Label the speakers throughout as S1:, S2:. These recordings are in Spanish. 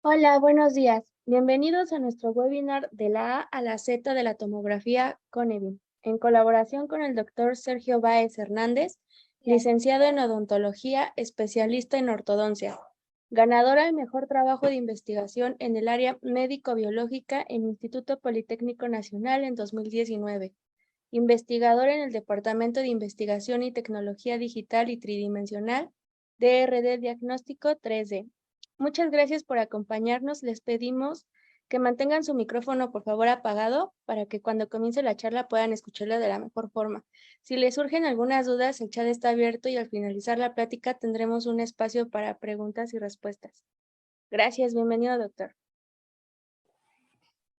S1: Hola, buenos días. Bienvenidos a nuestro webinar de la A a la Z de la tomografía Conevin, en colaboración con el doctor Sergio Báez Hernández, licenciado en odontología, especialista en ortodoncia, ganadora del mejor trabajo de investigación en el área médico-biológica en Instituto Politécnico Nacional en 2019, investigador en el Departamento de Investigación y Tecnología Digital y Tridimensional, DRD Diagnóstico 3D. Muchas gracias por acompañarnos. Les pedimos que mantengan su micrófono, por favor, apagado para que cuando comience la charla puedan escucharla de la mejor forma. Si les surgen algunas dudas, el chat está abierto y al finalizar la plática tendremos un espacio para preguntas y respuestas. Gracias, bienvenido, doctor.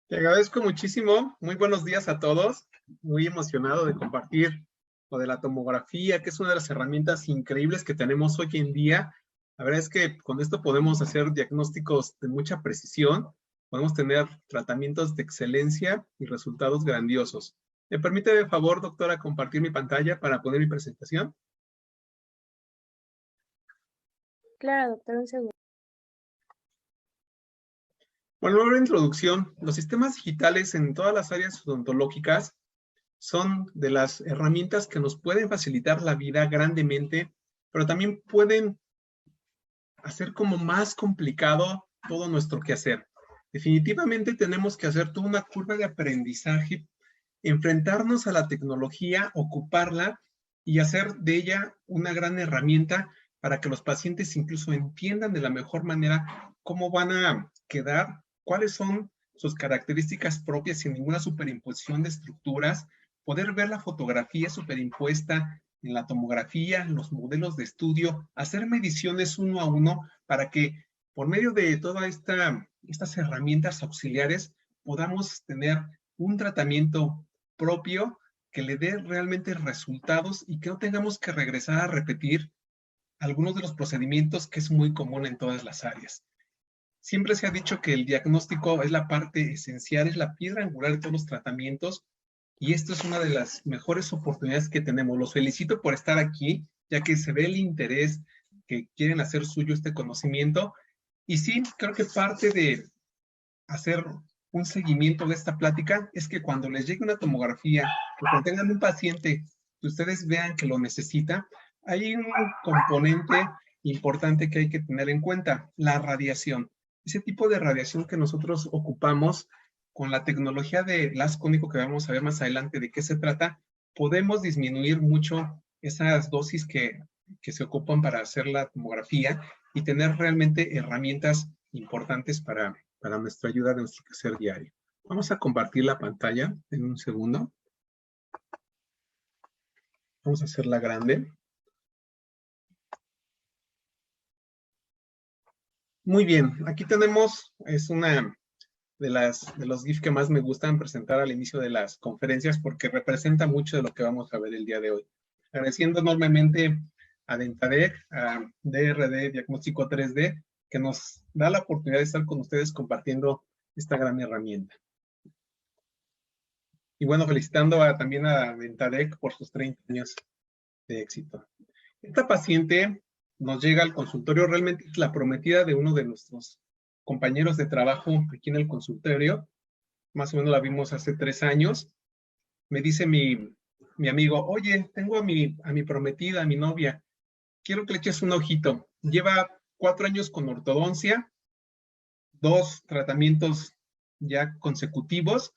S2: Te agradezco muchísimo. Muy buenos días a todos. Muy emocionado de compartir lo de la tomografía, que es una de las herramientas increíbles que tenemos hoy en día. La verdad es que con esto podemos hacer diagnósticos de mucha precisión, podemos tener tratamientos de excelencia y resultados grandiosos. ¿Me permite, de favor, doctora, compartir mi pantalla para poner mi presentación?
S1: Claro, doctor, un segundo.
S2: Bueno, una introducción. Los sistemas digitales en todas las áreas odontológicas son de las herramientas que nos pueden facilitar la vida grandemente, pero también pueden hacer como más complicado todo nuestro quehacer. Definitivamente tenemos que hacer toda una curva de aprendizaje, enfrentarnos a la tecnología, ocuparla y hacer de ella una gran herramienta para que los pacientes incluso entiendan de la mejor manera cómo van a quedar, cuáles son sus características propias sin ninguna superimposición de estructuras, poder ver la fotografía superimpuesta en la tomografía, los modelos de estudio, hacer mediciones uno a uno para que por medio de todas estas herramientas auxiliares podamos tener un tratamiento propio que le dé realmente resultados y que no tengamos que regresar a repetir algunos de los procedimientos que es muy común en todas las áreas. Siempre se ha dicho que el diagnóstico es la parte esencial, es la piedra angular de todos los tratamientos, y esto es una de las mejores oportunidades que tenemos. Los felicito por estar aquí, ya que se ve el interés que quieren hacer suyo este conocimiento. Y sí, creo que parte de hacer un seguimiento de esta plática es que cuando les llegue una tomografía, que cuando tengan un paciente que ustedes vean que lo necesita, hay un componente importante que hay que tener en cuenta, la radiación. Ese tipo de radiación que nosotros ocupamos con la tecnología de las cónico, que vamos a ver más adelante de qué se trata, podemos disminuir mucho esas dosis que se ocupan para hacer la tomografía y tener realmente herramientas importantes para nuestra ayuda de nuestro quehacer diario. Vamos a compartir la pantalla en un segundo. Vamos a hacerla grande. Muy bien, aquí tenemos, es una de los GIF que más me gustan presentar al inicio de las conferencias porque representa mucho de lo que vamos a ver el día de hoy. Agradeciendo enormemente a Dentadec, a DRD Diagnóstico 3D, que nos da la oportunidad de estar con ustedes compartiendo esta gran herramienta. Y bueno, felicitando también a Dentadec por sus 30 años de éxito. Esta paciente nos llega al consultorio, realmente es la prometida de uno de nuestros compañeros de trabajo aquí en el consultorio. Más o menos la vimos hace 3 años. Me dice mi amigo, oye, tengo a mi prometida, a mi novia, quiero que le eches un ojito. Lleva 4 años con ortodoncia, 2 tratamientos ya consecutivos.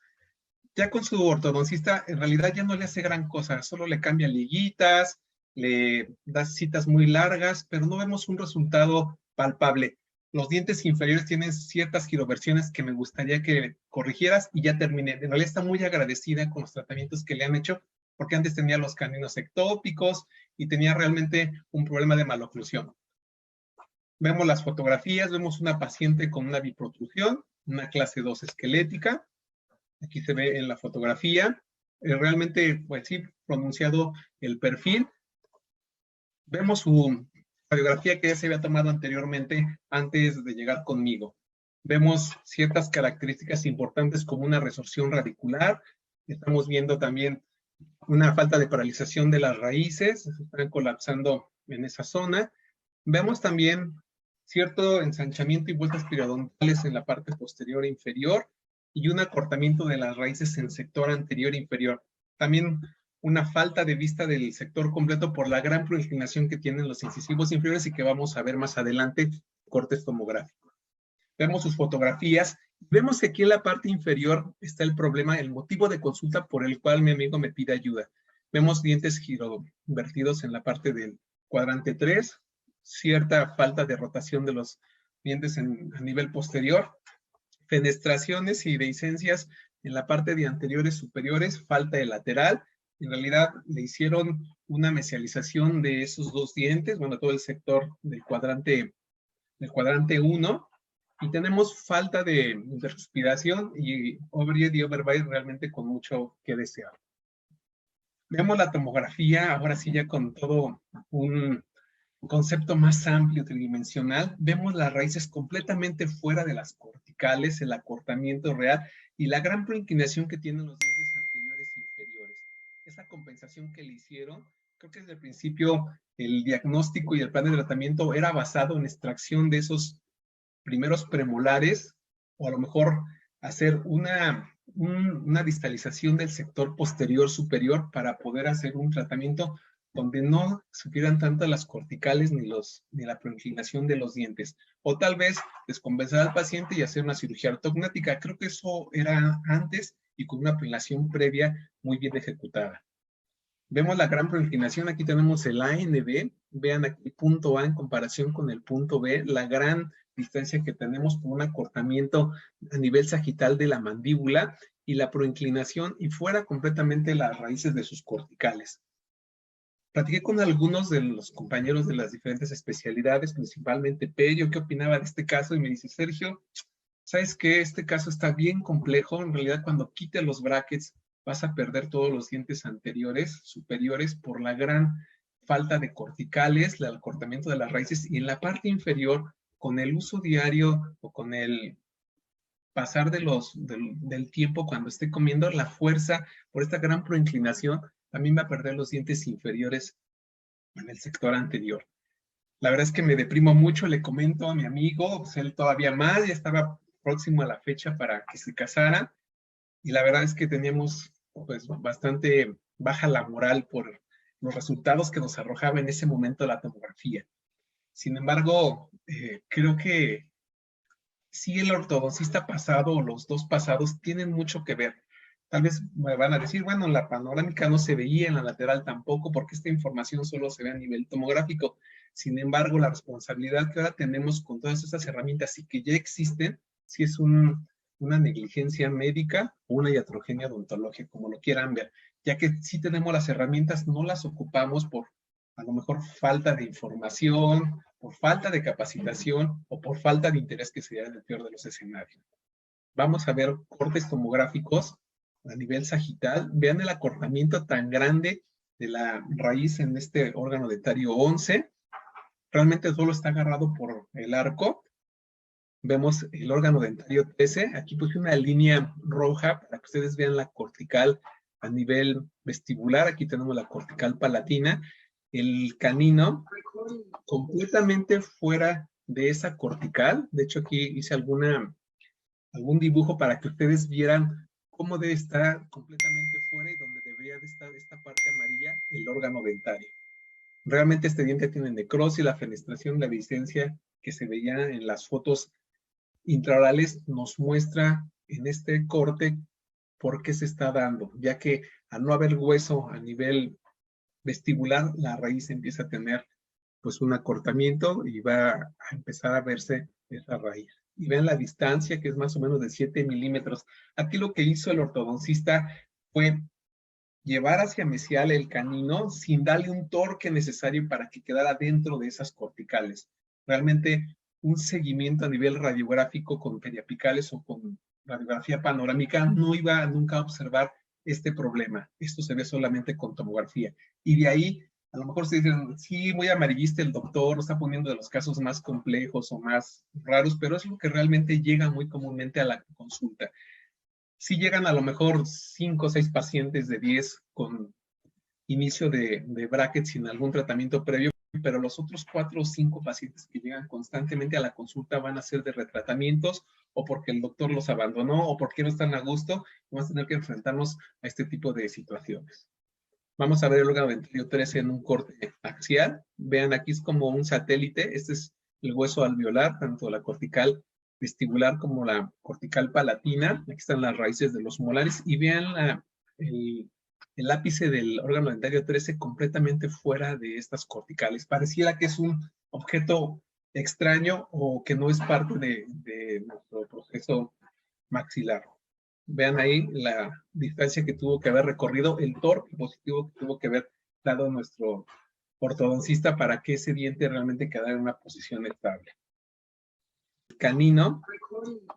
S2: Ya con su ortodoncista, en realidad ya no le hace gran cosa, solo le cambia liguitas, le da citas muy largas, pero no vemos un resultado palpable. Los dientes inferiores tienen ciertas giroversiones que me gustaría que corrigieras y ya terminé. En realidad está muy agradecida con los tratamientos que le han hecho, porque antes tenía los caninos ectópicos y tenía realmente un problema de maloclusión. Vemos las fotografías, vemos una paciente con una biprotrusión, una clase 2 esquelética. Aquí se ve en la fotografía, realmente, pues sí, pronunciado el perfil. Vemos su radiografía que ya se había tomado anteriormente antes de llegar conmigo. Vemos ciertas características importantes como una resorción radicular. Estamos viendo también una falta de paralización de las raíces, se están colapsando en esa zona. Vemos también cierto ensanchamiento y vueltas periodontales en la parte posterior e inferior y un acortamiento de las raíces en sector anterior e inferior. También una falta de vista del sector completo por la gran proinclinación que tienen los incisivos inferiores y que vamos a ver más adelante, cortes tomográficos. Vemos sus fotografías. Vemos que aquí en la parte inferior está el problema, el motivo de consulta por el cual mi amigo me pide ayuda. Vemos dientes girovertidos en la parte del cuadrante 3, cierta falta de rotación de los dientes a nivel posterior, fenestraciones y dehiscencias en la parte de anteriores superiores, falta de lateral. En realidad le hicieron una mesialización de esos dos dientes, bueno, todo el sector del cuadrante 1, y tenemos falta de respiración y overhead y overbite realmente con mucho que desear. Vemos la tomografía, ahora sí ya con todo un concepto más amplio, tridimensional. Vemos las raíces completamente fuera de las corticales, el acortamiento real y la gran proinclinación que tienen los dientes anteriores e inferiores. Esa compensación que le hicieron, creo que desde el principio el diagnóstico y el plan de tratamiento era basado en extracción de esos primeros premolares, o a lo mejor hacer una distalización del sector posterior superior para poder hacer un tratamiento donde no sufrieran tanto las corticales ni la proinclinación de los dientes. O tal vez descompensar al paciente y hacer una cirugía ortognática. Creo que eso era antes y con una planeación previa muy bien ejecutada. Vemos la gran proinclinación, aquí tenemos el ANB, vean aquí el punto A en comparación con el punto B, la gran distancia que tenemos por un acortamiento a nivel sagital de la mandíbula y la proinclinación y fuera completamente las raíces de sus corticales. Platiqué con algunos de los compañeros de las diferentes especialidades, principalmente Perio, qué opinaba de este caso, y me dice, Sergio, ¿sabes qué? Este caso está bien complejo, en realidad cuando quite los brackets vas a perder todos los dientes anteriores, superiores, por la gran falta de corticales, el acortamiento de las raíces, y en la parte inferior, con el uso diario o con el pasar del tiempo cuando esté comiendo, la fuerza por esta gran proinclinación, también va a perder los dientes inferiores en el sector anterior. La verdad es que me deprimo mucho, le comento a mi amigo, pues él todavía más, ya estaba próximo a la fecha para que se casara, y la verdad es que teníamos pues bastante baja la moral por los resultados que nos arrojaba en ese momento la tomografía. Sin embargo, creo que sí el ortodoncista pasado o los dos pasados tienen mucho que ver. Tal vez me van a decir, bueno, en la panorámica no se veía, en la lateral tampoco, porque esta información solo se ve a nivel tomográfico. Sin embargo, la responsabilidad que ahora tenemos con todas estas herramientas y que ya existen, sí es una negligencia médica o una iatrogenia odontológica, como lo quieran ver, ya que sí tenemos las herramientas, no las ocupamos por a lo mejor falta de información, por falta de capacitación o por falta de interés, que sería en el peor de los escenarios. Vamos a ver cortes tomográficos a nivel sagital. Vean el acortamiento tan grande de la raíz en este órgano dentario 11. Realmente solo está agarrado por el arco. Vemos el órgano dentario 13. Aquí puse una línea roja para que ustedes vean la cortical a nivel vestibular. Aquí tenemos la cortical palatina. El canino completamente fuera de esa cortical. De hecho, aquí hice algún dibujo para que ustedes vieran cómo debe estar completamente fuera y donde debería de estar esta parte amarilla, el órgano dentario. Realmente este diente tiene necrosis, la fenestración, la dehiscencia que se veía en las fotos intraorales nos muestra en este corte por qué se está dando, ya que al no haber hueso a nivel vestibular, la raíz empieza a tener pues un acortamiento y va a empezar a verse esa raíz. Y vean la distancia, que es más o menos de 7 milímetros. Aquí lo que hizo el ortodoncista fue llevar hacia mesial el canino sin darle un torque necesario para que quedara dentro de esas corticales. Realmente un seguimiento a nivel radiográfico con periapicales o con radiografía panorámica no iba nunca a observar este problema. Esto se ve solamente con tomografía. Y de ahí, a lo mejor se dicen, sí, muy amarillista el doctor, está poniendo de los casos más complejos o más raros, pero es lo que realmente llega muy comúnmente a la consulta. Sí llegan a lo mejor 5 o 6 pacientes de 10 con inicio de brackets sin algún tratamiento previo. pero los otros 4 o 5 pacientes que llegan constantemente a la consulta van a ser de retratamientos o porque el doctor los abandonó o porque no están a gusto, vamos a tener que enfrentarnos a este tipo de situaciones. Vamos a ver el órgano dentario 13 en un corte axial. Vean, aquí es como un satélite. Este es el hueso alveolar, tanto la cortical vestibular como la cortical palatina. Aquí están las raíces de los molares. Y vean el ápice del órgano dentario 13 completamente fuera de estas corticales. Pareciera que es un objeto extraño o que no es parte de nuestro proceso maxilar. Vean ahí la distancia que tuvo que haber recorrido, el torque positivo que tuvo que haber dado nuestro ortodoncista para que ese diente realmente quedara en una posición estable. El canino,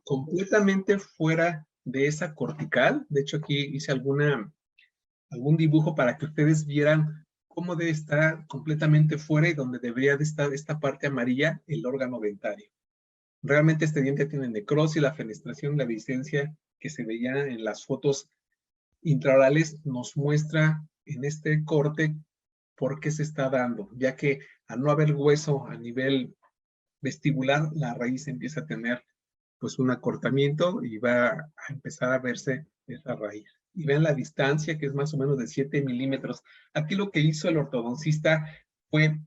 S2: completamente fuera de esa cortical. De hecho, aquí hice algún dibujo para que ustedes vieran cómo debe estar completamente fuera y donde debería de estar esta parte amarilla, el órgano dentario. Realmente este diente tiene necrosis, la fenestración, la evidencia que se veía en las fotos intraorales nos muestra en este corte por qué se está dando, ya que al no haber hueso a nivel vestibular, la raíz empieza a tener pues un acortamiento y va a empezar a verse esa raíz. Y vean la distancia, que es más o menos de 7 milímetros. Aquí lo que hizo el ortodoncista fue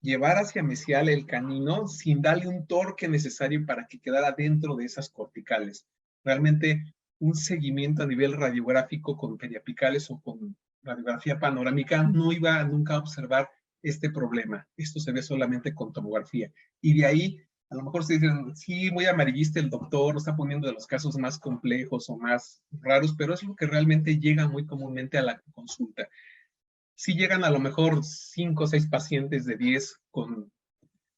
S2: llevar hacia mesial el canino sin darle un torque necesario para que quedara dentro de esas corticales. Realmente un seguimiento a nivel radiográfico con periapicales o con radiografía panorámica no iba nunca a observar este problema. Esto se ve solamente con tomografía. Y de ahí, a lo mejor se dicen, sí, muy amarillista el doctor, está poniendo de los casos más complejos o más raros, pero es lo que realmente llega muy comúnmente a la consulta. Sí llegan a lo mejor 5 o 6 pacientes de 10 con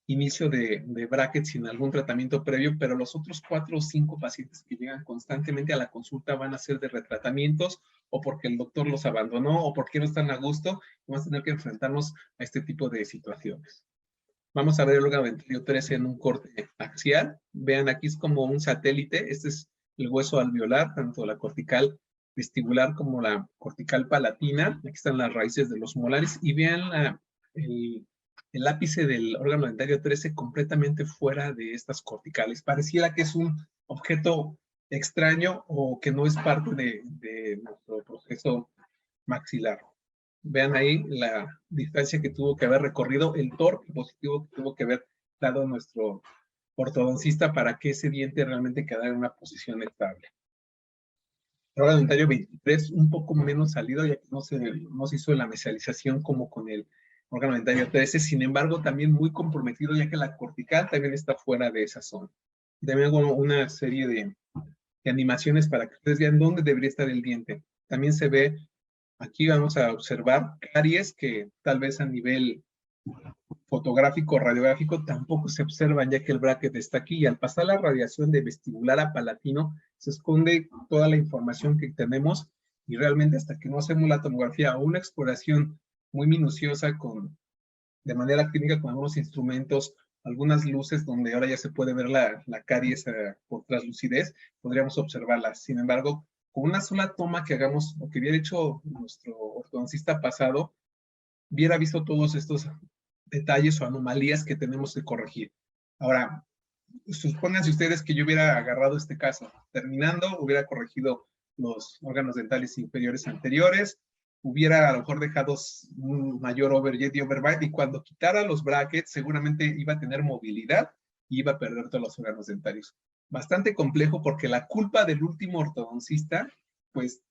S2: inicio de brackets sin algún tratamiento previo, pero los otros 4 o 5 pacientes que llegan constantemente a la consulta van a ser de retratamientos o porque el doctor los abandonó o porque no están a gusto, vamos a tener que enfrentarnos a este tipo de situaciones. Vamos a ver el órgano dentario 13 en un corte axial. Vean, aquí es como un satélite. Este es el hueso alveolar, tanto la cortical vestibular como la cortical palatina. Aquí están las raíces de los molares. Y vean el ápice del órgano dentario 13 completamente fuera de estas corticales. Pareciera que es un objeto extraño o que no es parte de nuestro proceso maxilar. Vean ahí la distancia que tuvo que haber recorrido, el torque positivo que tuvo que haber dado nuestro ortodoncista para que ese diente realmente quedara en una posición estable. El órgano dentario 23, un poco menos salido, ya que no se hizo la mesialización como con el órgano dentario 13, sin embargo, también muy comprometido, ya que la cortical también está fuera de esa zona. Y también hago una serie de animaciones para que ustedes vean dónde debería estar el diente. También se ve. Aquí vamos a observar caries que tal vez a nivel fotográfico o radiográfico tampoco se observan, ya que el bracket está aquí y al pasar la radiación de vestibular a palatino se esconde toda la información que tenemos y realmente hasta que no hacemos la tomografía o una exploración muy minuciosa de manera clínica con algunos instrumentos, algunas luces donde ahora ya se puede ver la caries por translucidez, podríamos observarla. Sin embargo, con una sola toma que hagamos, o que hubiera hecho nuestro ortodoncista pasado, hubiera visto todos estos detalles o anomalías que tenemos que corregir. Ahora, supónganse ustedes que yo hubiera agarrado este caso, terminando, hubiera corregido los órganos dentales inferiores anteriores, hubiera a lo mejor dejado un mayor overjet y overbite, y cuando quitara los brackets seguramente iba a tener movilidad y iba a perder todos los órganos dentarios. Bastante complejo porque la culpa del último ortodoncista, pues,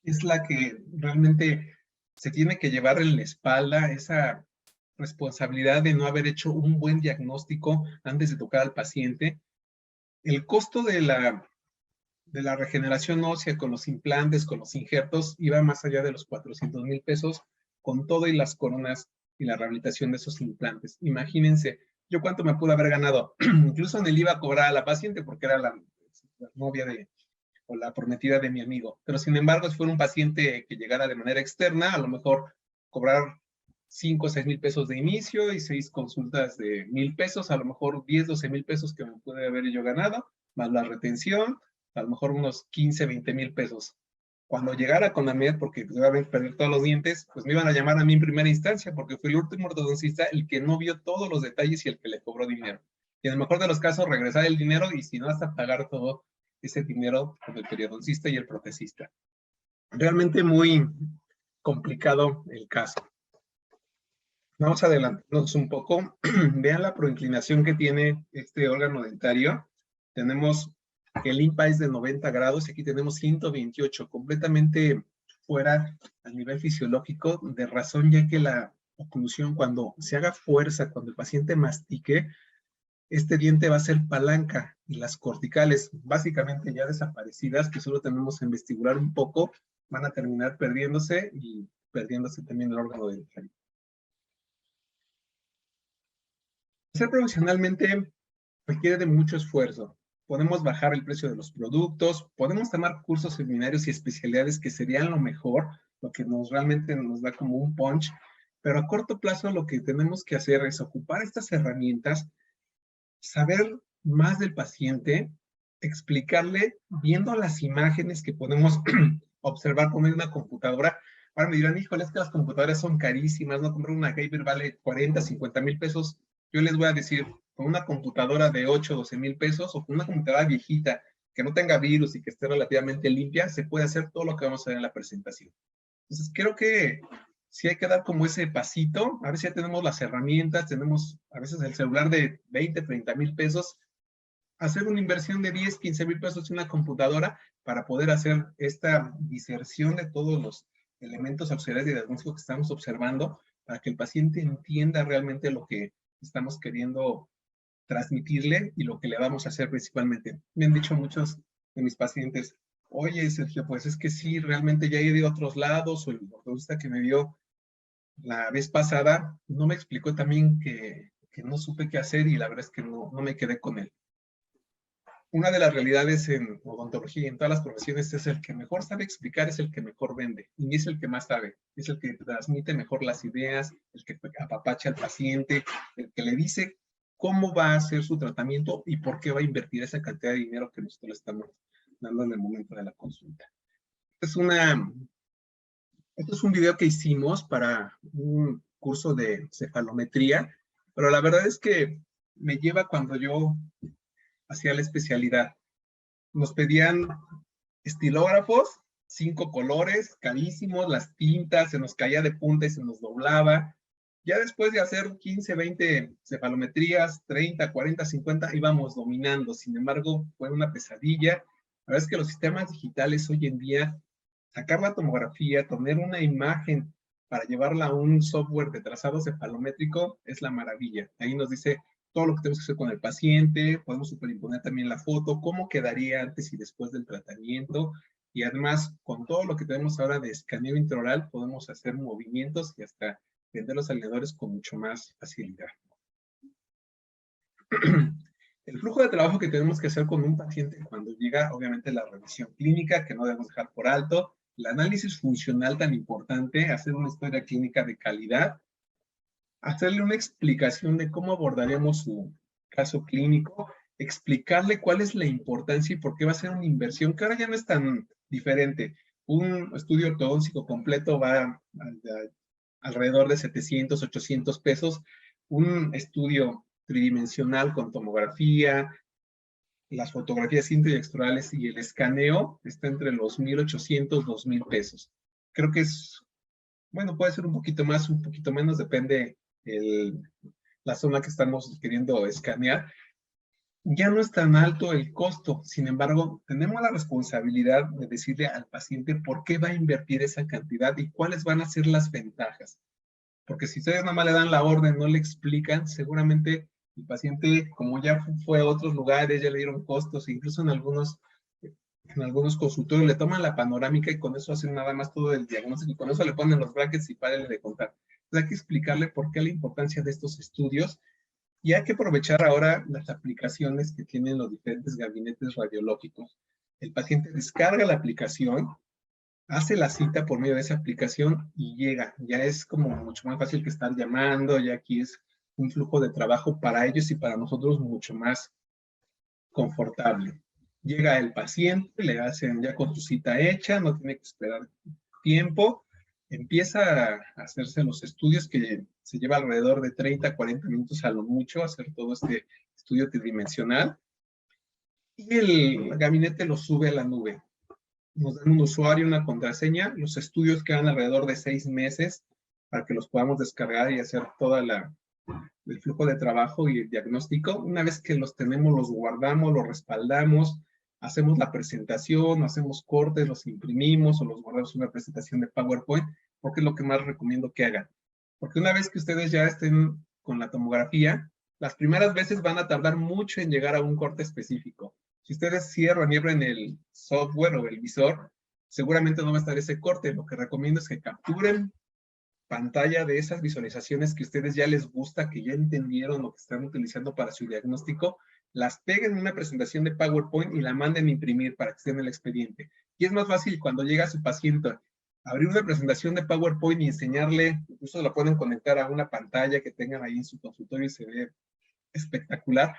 S2: es la que realmente se tiene que llevar en la espalda esa responsabilidad de no haber hecho un buen diagnóstico antes de tocar al paciente. El costo de la regeneración ósea con los implantes, con los injertos, iba más allá de los 400,000 pesos con todo y las coronas y la rehabilitación de esos implantes. Imagínense, yo cuánto me pude haber ganado. Incluso en el IVA a cobrar a la paciente porque era la novia o la prometida de mi amigo. Pero sin embargo, si fuera un paciente que llegara de manera externa, a lo mejor cobrar 5 o 6 mil pesos de inicio y 6 consultas de 1,000 pesos, a lo mejor 10, 12 mil pesos que me pude haber yo ganado, más la retención, a lo mejor unos 15, 20 mil pesos. Cuando llegara con AMED, porque pues, iba a perder todos los dientes, pues me iban a llamar a mí en primera instancia, porque fui el último ortodoncista el que no vio todos los detalles y el que le cobró dinero. Y en el mejor de los casos, regresar el dinero y si no, hasta pagar todo ese dinero con el periodoncista y el protesista. Realmente muy complicado el caso. Vamos a adelantarnos un poco. Vean la proinclinación que tiene este órgano dentario. Tenemos que el IMPA es de 90 grados y aquí tenemos 128, completamente fuera al nivel fisiológico, de razón ya que la oclusión, cuando se haga fuerza, cuando el paciente mastique, este diente va a ser palanca y las corticales, básicamente ya desaparecidas, que solo tenemos en vestibular un poco, van a terminar perdiéndose y perdiéndose también el órgano dentario. Ser profesionalmente requiere de mucho esfuerzo. Podemos bajar el precio de los productos, podemos tomar cursos, seminarios y especialidades que serían lo mejor, lo que realmente nos da como un punch, pero a corto plazo lo que tenemos que hacer es ocupar estas herramientas, saber más del paciente, explicarle viendo las imágenes que podemos observar con una computadora. Ahora me dirán, híjole, es que las computadoras son carísimas, no comprar una Gamer vale 40, 50 mil pesos. Yo les voy a decir, con una computadora de 8, 12 mil pesos o con una computadora viejita que no tenga virus y que esté relativamente limpia, se puede hacer todo lo que vamos a ver en la presentación. Entonces, creo que sí hay que dar como ese pasito. A ver si ya tenemos las herramientas, tenemos a veces el celular de 20, 30 mil pesos, hacer una inversión de 10, 15 mil pesos en una computadora para poder hacer esta diserción de todos los elementos auxiliares de diagnóstico que estamos observando para que el paciente entienda realmente lo que estamos queriendo transmitirle y lo que le vamos a hacer principalmente. Me han dicho muchos de mis pacientes, oye, Sergio, pues es que sí, realmente ya he ido a otros lados, o el ortodoncista que me vio la vez pasada no me explicó también que no supe qué hacer y la verdad es que no me quedé con él. Una de las realidades en odontología y en todas las profesiones es el que mejor sabe explicar, es el que mejor vende, y es el que más sabe, es el que transmite mejor las ideas, el que apapacha al paciente, el que le dice cómo va a hacer su tratamiento y por qué va a invertir esa cantidad de dinero que nosotros le estamos dando en el momento de la consulta. Esto es un video que hicimos para un curso de cefalometría, pero la verdad es que me lleva cuando yo hacía la especialidad. Nos pedían estilógrafos, 5 colores, carísimos, las tintas, se nos caía de punta y se nos doblaba. Ya después de hacer 15, 20 cefalometrías, 30, 40, 50, íbamos dominando. Sin embargo, fue una pesadilla. La verdad es que los sistemas digitales hoy en día, sacar la tomografía, tener una imagen para llevarla a un software de trazado cefalométrico es la maravilla. Ahí nos dice todo lo que tenemos que hacer con el paciente, podemos superimponer también la foto, cómo quedaría antes y después del tratamiento, y además, con todo lo que tenemos ahora de escaneo intraoral, podemos hacer movimientos y hasta vender los alineadores con mucho más facilidad. El flujo de trabajo que tenemos que hacer con un paciente cuando llega, obviamente, la revisión clínica, que no debemos dejar por alto, el análisis funcional tan importante, hacer una historia clínica de calidad, hacerle una explicación de cómo abordaríamos su caso clínico, explicarle cuál es la importancia y por qué va a ser una inversión, que ahora ya no es tan diferente. Un estudio ortodóntico completo va alrededor de 700, 800 pesos. Un estudio tridimensional con tomografía, las fotografías intraextrales y el escaneo está entre los 1,800, 2,000 pesos. Creo que es, bueno, puede ser un poquito más, un poquito menos, depende la zona que estamos queriendo escanear. Ya no es tan alto el costo, sin embargo, tenemos la responsabilidad de decirle al paciente por qué va a invertir esa cantidad y cuáles van a ser las ventajas. Porque si ustedes nada más le dan la orden, no le explican, seguramente el paciente, como ya fue a otros lugares, ya le dieron costos, incluso en algunos consultorios le toman la panorámica y con eso hacen nada más todo el diagnóstico y con eso le ponen los brackets y párenle de contar. Entonces hay que explicarle por qué la importancia de estos estudios y hay que aprovechar ahora las aplicaciones que tienen los diferentes gabinetes radiológicos. El paciente descarga la aplicación, hace la cita por medio de esa aplicación y llega. Ya es como mucho más fácil que estar llamando, ya aquí es un flujo de trabajo para ellos y para nosotros mucho más confortable. Llega el paciente, le hacen ya con su cita hecha, no tiene que esperar tiempo, empieza a hacerse los estudios que se lleva alrededor de 30 a 40 minutos a lo mucho, hacer todo este estudio tridimensional, y el gabinete lo sube a la nube. Nos dan un usuario, una contraseña, los estudios quedan alrededor de 6 meses para que los podamos descargar y hacer todo el flujo de trabajo y el diagnóstico. Una vez que los tenemos, los guardamos, los respaldamos, hacemos la presentación, hacemos cortes, los imprimimos o los guardamos en una presentación de PowerPoint, porque es lo que más recomiendo que hagan. Porque una vez que ustedes ya estén con la tomografía, las primeras veces van a tardar mucho en llegar a un corte específico. Si ustedes cierran y abren el software o el visor, seguramente no va a estar ese corte. Lo que recomiendo es que capturen pantalla de esas visualizaciones que a ustedes ya les gusta, que ya entendieron lo que están utilizando para su diagnóstico, las peguen en una presentación de PowerPoint y la manden a imprimir para que estén en el expediente. Y es más fácil cuando llega su paciente abrir una presentación de PowerPoint y enseñarle, incluso la pueden conectar a una pantalla que tengan ahí en su consultorio y se ve espectacular.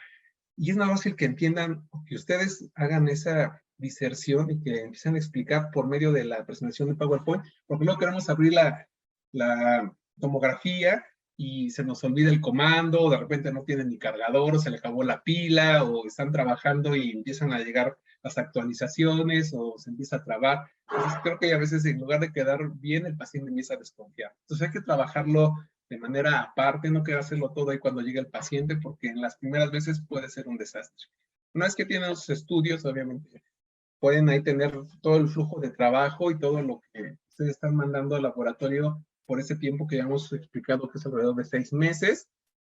S2: Y es más fácil que entiendan, que ustedes hagan esa diserción y que empiecen a explicar por medio de la presentación de PowerPoint, porque luego queremos abrir la tomografía y se nos olvida el comando, o de repente no tienen ni cargador, o se le acabó la pila, o están trabajando y empiezan a llegar las actualizaciones, o se empieza a trabar. Entonces creo que a veces en lugar de quedar bien, el paciente empieza a desconfiar. Entonces hay que trabajarlo de manera aparte, no quiero hacerlo todo ahí cuando llegue el paciente, porque en las primeras veces puede ser un desastre. Una vez que tienen los estudios, obviamente, pueden ahí tener todo el flujo de trabajo y todo lo que ustedes están mandando al laboratorio por ese tiempo que ya hemos explicado, que es alrededor de 6 meses.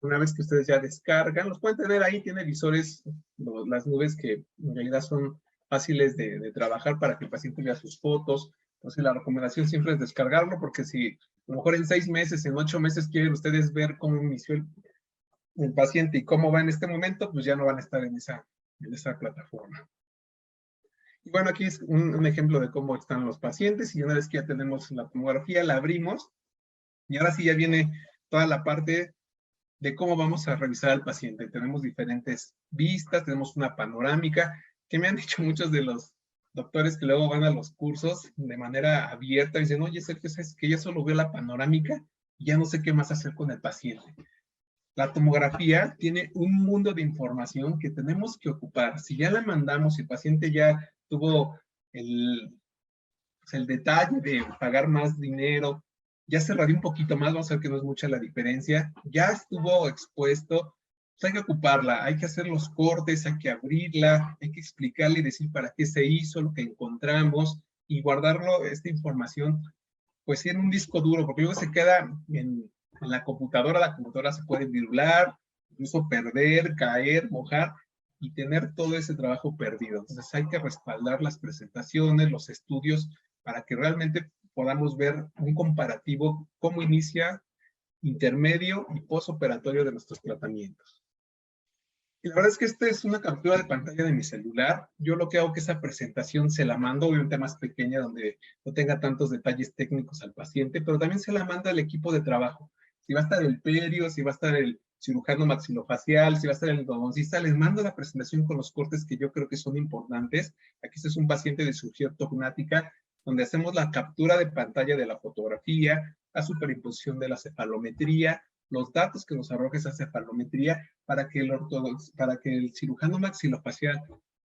S2: Una vez que ustedes ya descargan, los pueden tener ahí, tiene visores, las nubes que en realidad son fáciles de trabajar para que el paciente vea sus fotos. Entonces la recomendación siempre es descargarlo, porque si a lo mejor en 6 meses, en 8 meses quieren ustedes ver cómo inició el paciente y cómo va en este momento, pues ya no van a estar en esa plataforma. Y bueno, aquí es un ejemplo de cómo están los pacientes, y una vez que ya tenemos la tomografía, la abrimos, y ahora sí ya viene toda la parte de cómo vamos a revisar al paciente. Tenemos diferentes vistas, tenemos una panorámica, que me han dicho muchos de los doctores que luego van a los cursos de manera abierta y dicen, oye, Sergio, ¿sabes que ya solo veo la panorámica y ya no sé qué más hacer con el paciente? La tomografía tiene un mundo de información que tenemos que ocupar. Si ya la mandamos, si el paciente ya tuvo el detalle de pagar más dinero, ya se radió un poquito más, vamos a ver que no es mucha la diferencia, ya estuvo expuesto, pues hay que ocuparla, hay que hacer los cortes, hay que abrirla, hay que explicarle y decir para qué se hizo, lo que encontramos, y guardarlo, esta información, pues sí, en un disco duro, porque luego se queda en la computadora se puede virular, incluso perder, caer, mojar, y tener todo ese trabajo perdido. Entonces hay que respaldar las presentaciones, los estudios, para que realmente podamos ver un comparativo, cómo inicia, intermedio y postoperatorio de nuestros tratamientos. Y la verdad es que esta es una captura de pantalla de mi celular. Yo lo que hago es que esa presentación se la mando, obviamente más pequeña, donde no tenga tantos detalles técnicos al paciente, pero también se la manda al equipo de trabajo. Si va a estar el perio, si va a estar el cirujano maxilofacial, si va a estar el endodoncista, les mando la presentación con los cortes que yo creo que son importantes. Aquí este es un paciente de cirugía ortognática, donde hacemos la captura de pantalla de la fotografía, la superimposición de la cefalometría, los datos que nos arroja esa cefalometría, para que el cirujano maxilofacial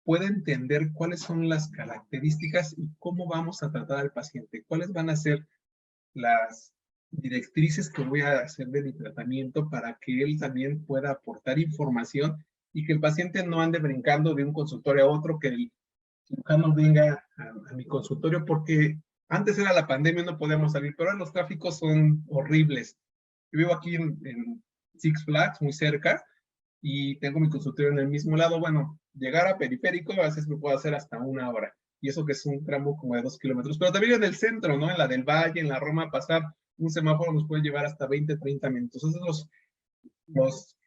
S2: pueda entender cuáles son las características y cómo vamos a tratar al paciente, cuáles van a ser las directrices que voy a hacer de mi tratamiento, para que él también pueda aportar información y que el paciente no ande brincando de un consultorio a otro, que el cirujano venga a mi consultorio, porque antes era la pandemia, no podíamos salir, pero ahora los tráficos son horribles. Yo vivo aquí en Six Flags, muy cerca, y tengo mi consultorio en el mismo lado. Bueno, llegar a Periférico a veces me puedo hacer hasta 1 hora, y eso que es un tramo como de 2 kilómetros, pero también en el centro, ¿no? En la del Valle, en la Roma, pasar un semáforo nos puede llevar hasta 20, 30 minutos. Entonces los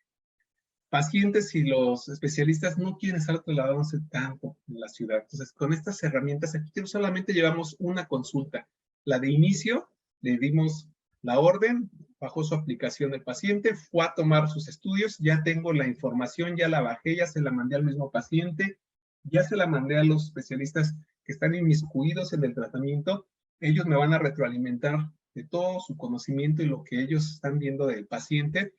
S2: pacientes y los especialistas no quieren estar trasladándose tanto en la ciudad. Entonces, con estas herramientas, aquí solamente llevamos una consulta. La de inicio, le dimos la orden, bajó su aplicación el paciente, fue a tomar sus estudios, ya tengo la información, ya la bajé, ya se la mandé al mismo paciente, Ya se la mandé a los especialistas que están inmiscuidos en el tratamiento. Ellos me van a retroalimentar de todo su conocimiento y lo que ellos están viendo del paciente.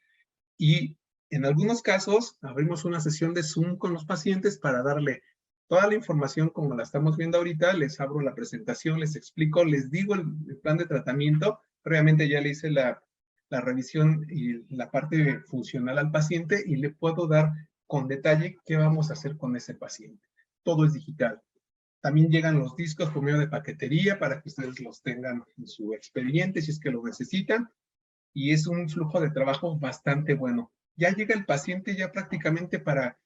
S2: Y en algunos casos abrimos una sesión de Zoom con los pacientes para darle toda la información como la estamos viendo ahorita. Les abro la presentación, les explico, les digo el plan de tratamiento. Previamente ya le hice la revisión y la parte funcional al paciente y le puedo dar con detalle qué vamos a hacer con ese paciente. Todo es digital. También llegan los discos por medio de paquetería para que ustedes los tengan en su expediente si es que lo necesitan. Y es un flujo de trabajo bastante bueno. Ya llega el paciente ya prácticamente para,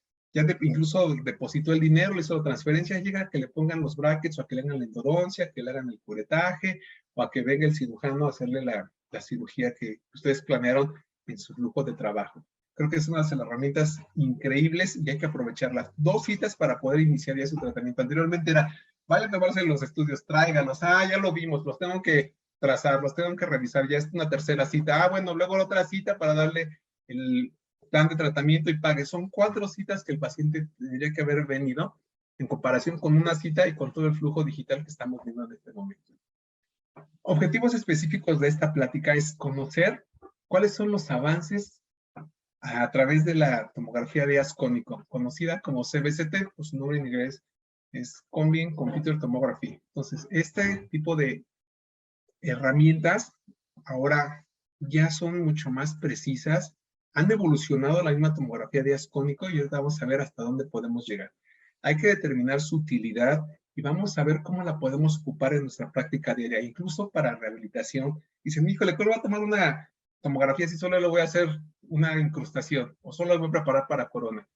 S2: incluso depositó el dinero, le hizo la transferencia, llega a que le pongan los brackets o a que le hagan la endodoncia, que le hagan el curetaje o a que venga el cirujano a hacerle la cirugía que ustedes planearon en su flujo de trabajo. Creo que es una de las herramientas increíbles y hay que aprovecharlas. 2 citas para poder iniciar ya su tratamiento. Anteriormente era, vayan a tomarse los estudios, tráiganos, ya lo vimos, los tengo que trazar, los tengo que revisar, ya es una tercera cita. Bueno, luego otra cita para darle el plan de tratamiento y pague. Son 4 citas que el paciente tendría que haber venido en comparación con una cita y con todo el flujo digital que estamos viendo en este momento. Objetivos específicos de esta plática es conocer cuáles son los avances a través de la tomografía de haz cónico, conocida como CBCT, pues su nombre en inglés es Combined Computed Tomography. Entonces, este tipo de herramientas ahora ya son mucho más precisas, han evolucionado la misma tomografía de haz cónico y ahorita vamos a ver hasta dónde podemos llegar. Hay que determinar su utilidad y vamos a ver cómo la podemos ocupar en nuestra práctica diaria, incluso para rehabilitación. Dicen, híjole, ¿cómo voy a tomar una tomografía si solo le voy a hacer una incrustación o solo lo voy a preparar para corona?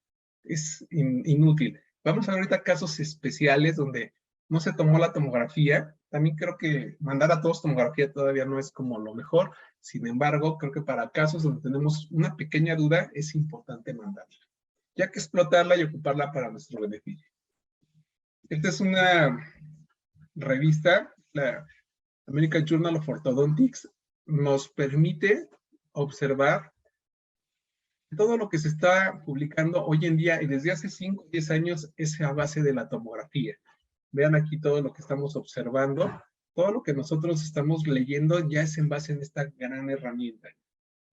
S2: Es inútil. Vamos a ver ahorita casos especiales donde no se tomó la tomografía. También creo que mandar a todos tomografía todavía no es como lo mejor. Sin embargo, creo que para casos donde tenemos una pequeña duda, es importante mandarla, ya que explotarla y ocuparla para nuestro beneficio. Esta es una revista, la American Journal of Orthodontics, nos permite observar todo lo que se está publicando hoy en día y desde hace 5 o 10 años es a base de la tomografía. Vean aquí todo lo que estamos observando. Todo lo que nosotros estamos leyendo ya es en base en esta gran herramienta.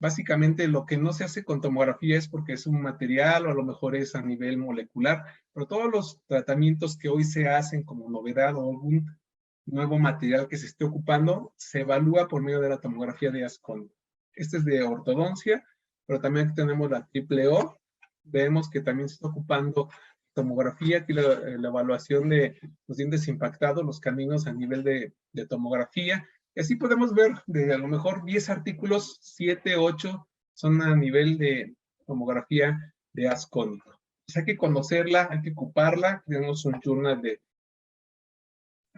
S2: Básicamente lo que no se hace con tomografía es porque es un material o a lo mejor es a nivel molecular, pero todos los tratamientos que hoy se hacen como novedad o algún nuevo material que se esté ocupando, se evalúa por medio de la tomografía de haz cónico. Este es de ortodoncia, pero también aquí tenemos la triple O. Vemos que también se está ocupando tomografía, aquí la evaluación de los dientes impactados, los caminos a nivel de tomografía. Y así podemos ver de a lo mejor 10 artículos, 7, 8 son a nivel de tomografía de haz cónico. Pues hay que conocerla, hay que ocuparla. Tenemos un journal de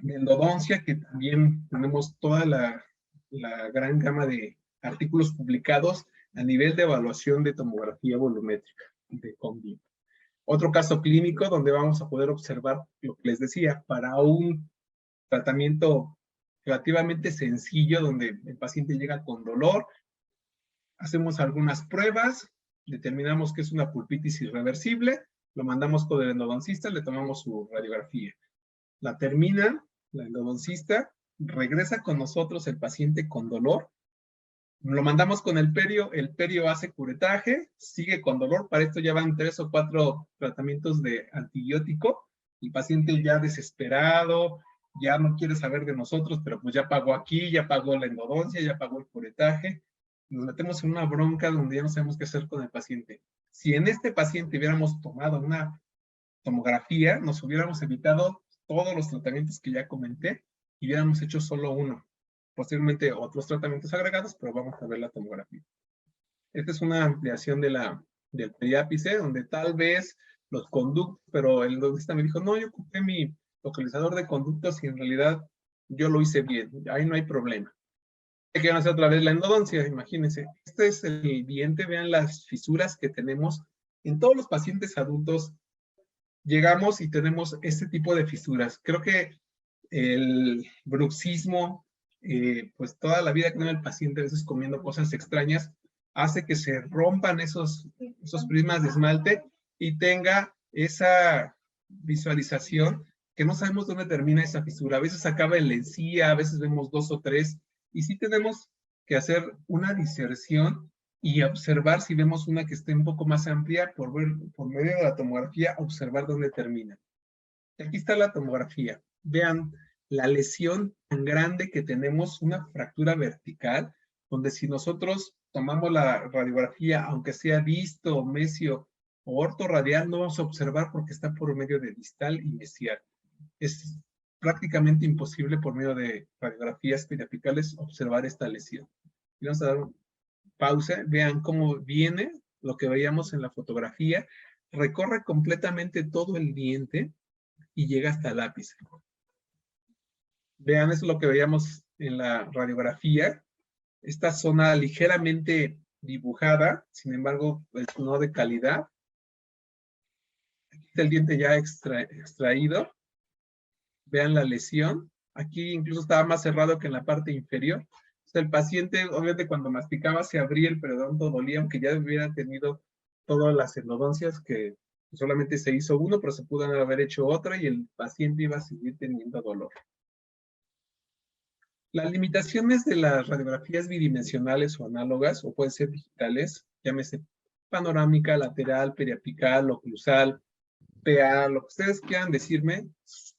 S2: endodoncia, que también tenemos toda la gran gama de artículos publicados a nivel de evaluación de tomografía volumétrica de Combined. Otro caso clínico donde vamos a poder observar lo que les decía, para un tratamiento relativamente sencillo donde el paciente llega con dolor, hacemos algunas pruebas, determinamos que es una pulpitis irreversible, lo mandamos con el endodoncista, le tomamos su radiografía. La termina, la endodoncista, regresa con nosotros el paciente con dolor, lo mandamos con el perio hace curetaje, sigue con dolor, para esto ya van 3 o 4 tratamientos de antibiótico, el paciente ya desesperado, ya no quiere saber de nosotros, pero pues ya pagó aquí, ya pagó la endodoncia, ya pagó el curetaje, nos metemos en una bronca donde ya no sabemos qué hacer con el paciente. Si en este paciente hubiéramos tomado una tomografía, nos hubiéramos evitado todos los tratamientos que ya comenté y hubiéramos hecho solo uno. Posteriormente otros tratamientos agregados, pero vamos a ver la tomografía. Esta es una ampliación del periápice, donde tal vez los conductos, pero el endodoncista me dijo, no, yo ocupé mi localizador de conductos y en realidad yo lo hice bien, ahí no hay problema. Hay que hacer otra vez la endodoncia, imagínense. Este es el diente, vean las fisuras que tenemos. En todos los pacientes adultos llegamos y tenemos este tipo de fisuras. Creo que el bruxismo, pues toda la vida que tiene el paciente, a veces comiendo cosas extrañas, hace que se rompan esos prismas de esmalte y tenga esa visualización que no sabemos dónde termina esa fisura. A veces acaba en la encía, a veces vemos 2 o 3, y sí tenemos que hacer una diserción y observar si vemos una que esté un poco más amplia por medio de la tomografía, observar dónde termina. Y aquí está la tomografía. Vean la lesión tan grande que tenemos, una fractura vertical, donde si nosotros tomamos la radiografía, aunque sea disto, mesio o ortorradial, no vamos a observar porque está por medio de distal y mesial. Es prácticamente imposible por medio de radiografías periapicales observar esta lesión. Y vamos a dar pausa, vean cómo viene lo que veíamos en la fotografía, recorre completamente todo el diente y llega hasta el ápice. Vean, eso es lo que veíamos en la radiografía, esta zona ligeramente dibujada, sin embargo, pues no de calidad. Aquí está el diente ya extraído. Vean la lesión. Aquí incluso estaba más cerrado que en la parte inferior. O sea, el paciente, obviamente, cuando masticaba se abría el periodonto, dolía, aunque ya hubiera tenido todas las endodoncias, que solamente se hizo uno, pero se pudo haber hecho otra y el paciente iba a seguir teniendo dolor. Las limitaciones de las radiografías bidimensionales o análogas, o pueden ser digitales, llámese panorámica, lateral, periapical, oclusal, PA, lo que ustedes quieran decirme,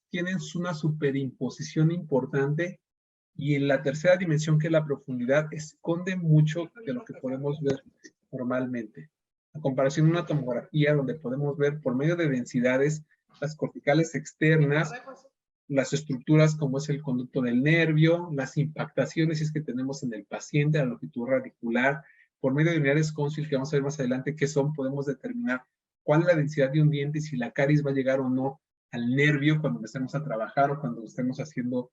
S2: tienen una superimposición importante y en la tercera dimensión, que es la profundidad, esconde mucho de lo que podemos ver normalmente. A comparación de una tomografía donde podemos ver por medio de densidades las corticales externas, las estructuras como es el conducto del nervio, las impactaciones es que tenemos en el paciente, la longitud radicular, por medio de unidades Consil, que vamos a ver más adelante qué son, podemos determinar cuál es la densidad de un diente y si la caries va a llegar o no al nervio cuando empecemos a trabajar o cuando estemos haciendo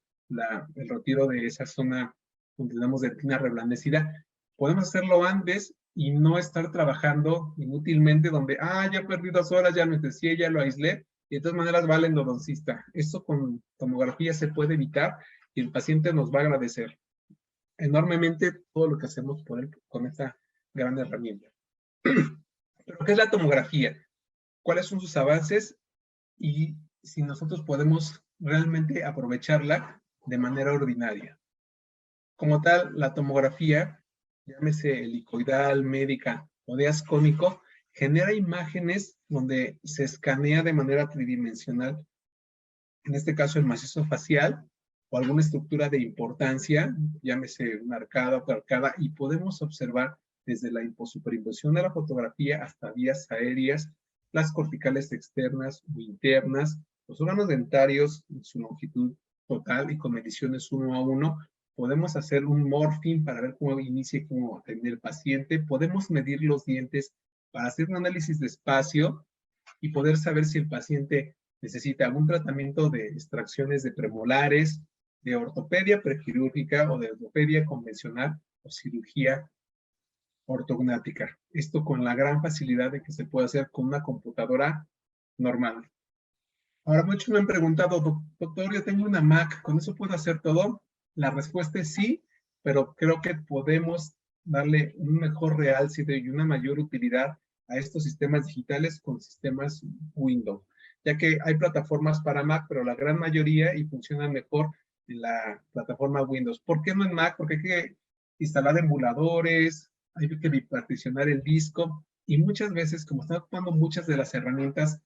S2: el retiro de esa zona donde tenemos dentina reblandecida. Podemos hacerlo antes y no estar trabajando inútilmente donde, ya perdí 2 horas, ya me anestesié, ya lo aislé, y de todas maneras va al endodoncista. Esto con tomografía se puede evitar y el paciente nos va a agradecer enormemente todo lo que hacemos por él con esta gran herramienta. ¿Pero qué es la tomografía? ¿Cuáles son sus avances? Y si nosotros podemos realmente aprovecharla de manera ordinaria. Como tal, la tomografía, llámese helicoidal, médica o de haz cónico, genera imágenes donde se escanea de manera tridimensional, en este caso el macizo facial o alguna estructura de importancia, llámese una arcada, otra arcada, y podemos observar desde la superimposición de la fotografía hasta vías aéreas, las corticales externas o internas, los órganos dentarios en su longitud total y con mediciones 1 a 1. Podemos hacer un morphing para ver cómo inicia y cómo atender el paciente. Podemos medir los dientes para hacer un análisis de espacio y poder saber si el paciente necesita algún tratamiento de extracciones de premolares, de ortopedia prequirúrgica o de ortopedia convencional o cirugía ortognática. Esto con la gran facilidad de que se puede hacer con una computadora normal. Ahora, muchos me han preguntado, doctor, yo tengo una Mac, ¿con eso puedo hacer todo? La respuesta es sí, pero creo que podemos darle un mejor realce y una mayor utilidad a estos sistemas digitales con sistemas Windows, ya que hay plataformas para Mac, pero la gran mayoría y funcionan mejor en la plataforma Windows. ¿Por qué no en Mac? Porque hay que instalar emuladores, hay que biparticionar el disco y muchas veces, como están ocupando muchas de las herramientas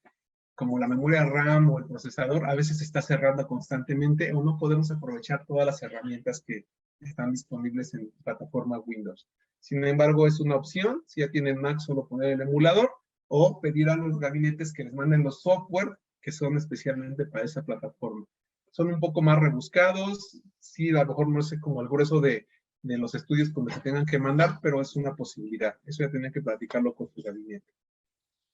S2: como la memoria RAM o el procesador, a veces se está cerrando constantemente o no podemos aprovechar todas las herramientas que están disponibles en plataforma Windows. Sin embargo, es una opción, si ya tienen Mac, solo poner el emulador o pedir a los gabinetes que les manden los software que son especialmente para esa plataforma. Son un poco más rebuscados, sí, a lo mejor no sé como el grueso de los estudios donde se tengan que mandar, pero es una posibilidad. Eso ya tienen que platicarlo con su gabinete.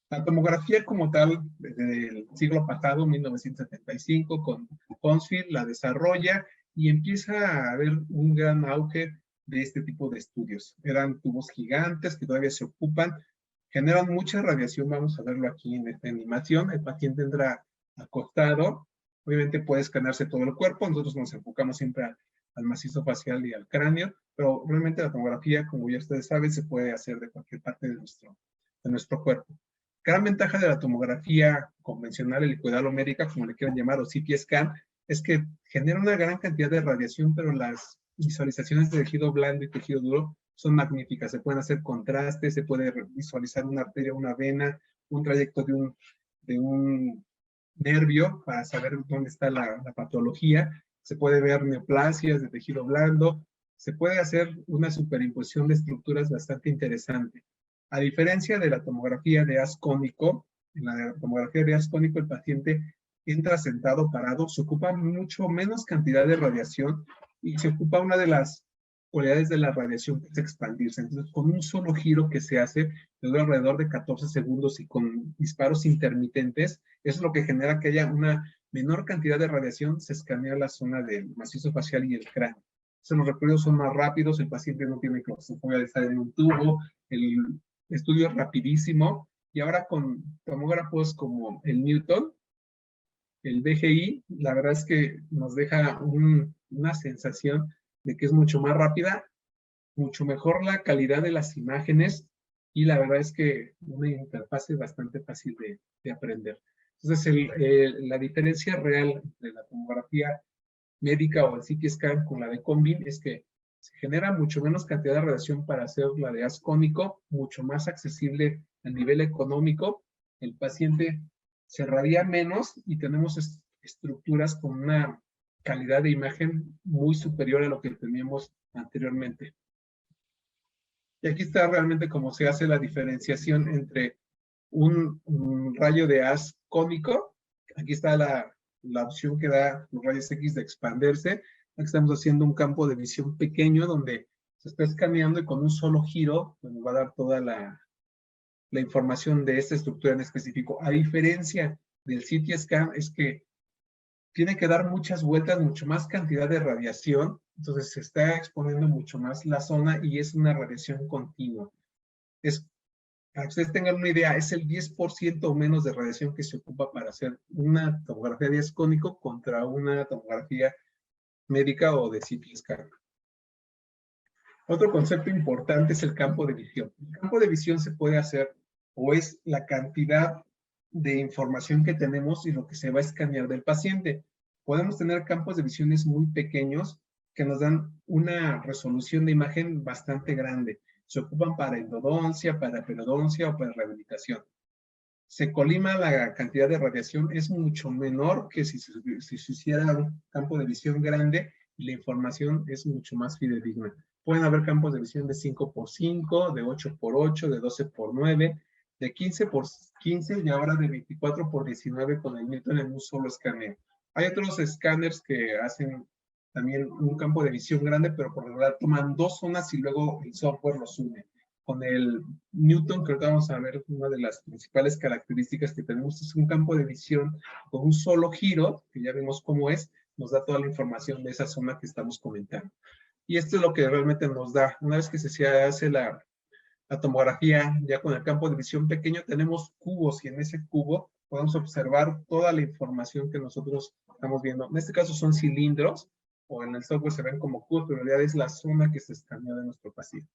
S2: La tomografía como tal, desde el siglo pasado, 1975, con Hounsfield la desarrolla y empieza a haber un gran auge de este tipo de estudios. Eran tubos gigantes que todavía se ocupan, generan mucha radiación, vamos a verlo aquí en esta animación. El paciente entra acostado, obviamente puede escanearse todo el cuerpo, nosotros nos enfocamos siempre al macizo facial y al cráneo, pero realmente la tomografía, como ya ustedes saben, se puede hacer de cualquier parte de nuestro cuerpo. Gran ventaja de la tomografía convencional, helicoidal-médica, como le quieran llamar, o CT scan, es que genera una gran cantidad de radiación, pero las visualizaciones de tejido blando y tejido duro son magníficas. Se pueden hacer contrastes, se puede visualizar una arteria, una vena, un trayecto de un nervio para saber dónde está la patología. Se puede ver neoplasias de tejido blando. Se puede hacer una superimposición de estructuras bastante interesante. A diferencia de la tomografía de haz cónico, en la tomografía de haz cónico el paciente entra sentado, parado, se ocupa mucho menos cantidad de radiación y se ocupa una de las cualidades de la radiación, que es expandirse. Entonces, con un solo giro que se hace, de alrededor de 14 segundos y con disparos intermitentes, es lo que genera que haya una menor cantidad de radiación, se escanea la zona del macizo facial y el cráneo. Entonces, los recorridos son más rápidos, el paciente no tiene claustrofobia de estar en un tubo, el estudio es rapidísimo, y ahora con tomógrafos como el Newton, el BGI, la verdad es que nos deja una sensación de que es mucho más rápida, mucho mejor la calidad de las imágenes, y la verdad es que una interfaz es bastante fácil de aprender. Entonces, la diferencia real de la tomografía médica o el CT scan con la de Combin es que se genera mucho menos cantidad de radiación para hacer la de haz cónico, mucho más accesible a nivel económico. El paciente se radia menos y tenemos estructuras con una calidad de imagen muy superior a lo que teníamos anteriormente. Y aquí está realmente cómo se hace la diferenciación entre un rayo de haz cónico. Aquí está la opción que da los rayos X de expandirse. Aquí estamos haciendo un campo de visión pequeño donde se está escaneando y con un solo giro nos va a dar toda la información de esta estructura en específico. A diferencia del CT scan es que tiene que dar muchas vueltas, mucho más cantidad de radiación, entonces se está exponiendo mucho más la zona y es una radiación continua. Para que ustedes tengan una idea, es el 10% o menos de radiación que se ocupa para hacer una tomografía de haz cónico contra una tomografía médica o de CT scan. Otro concepto importante es el campo de visión. El campo de visión se puede hacer o es la cantidad de información que tenemos y lo que se va a escanear del paciente. Podemos tener campos de visiones muy pequeños que nos dan una resolución de imagen bastante grande. Se ocupan para endodoncia, para periodoncia o para rehabilitación. Se colima la cantidad de radiación, es mucho menor que si se hiciera un campo de visión grande y la información es mucho más fidedigna. Pueden haber campos de visión de 5x5, de 8x8, de 12x9, de 15x15 y ahora de 24x19 con el Newton en un solo escaneo. Hay otros escáneres que hacen también un campo de visión grande, pero por lo general toman dos zonas y luego el software los une. Con el Newton creo que vamos a ver una de las principales características que tenemos es un campo de visión con un solo giro, que ya vimos cómo es, nos da toda la información de esa zona que estamos comentando. Y esto es lo que realmente nos da. Una vez que se hace la tomografía, ya con el campo de visión pequeño, tenemos cubos y en ese cubo podemos observar toda la información que nosotros estamos viendo. En este caso son cilindros, o en el software se ven como cubos, pero en realidad es la zona que se escaneó de nuestro paciente.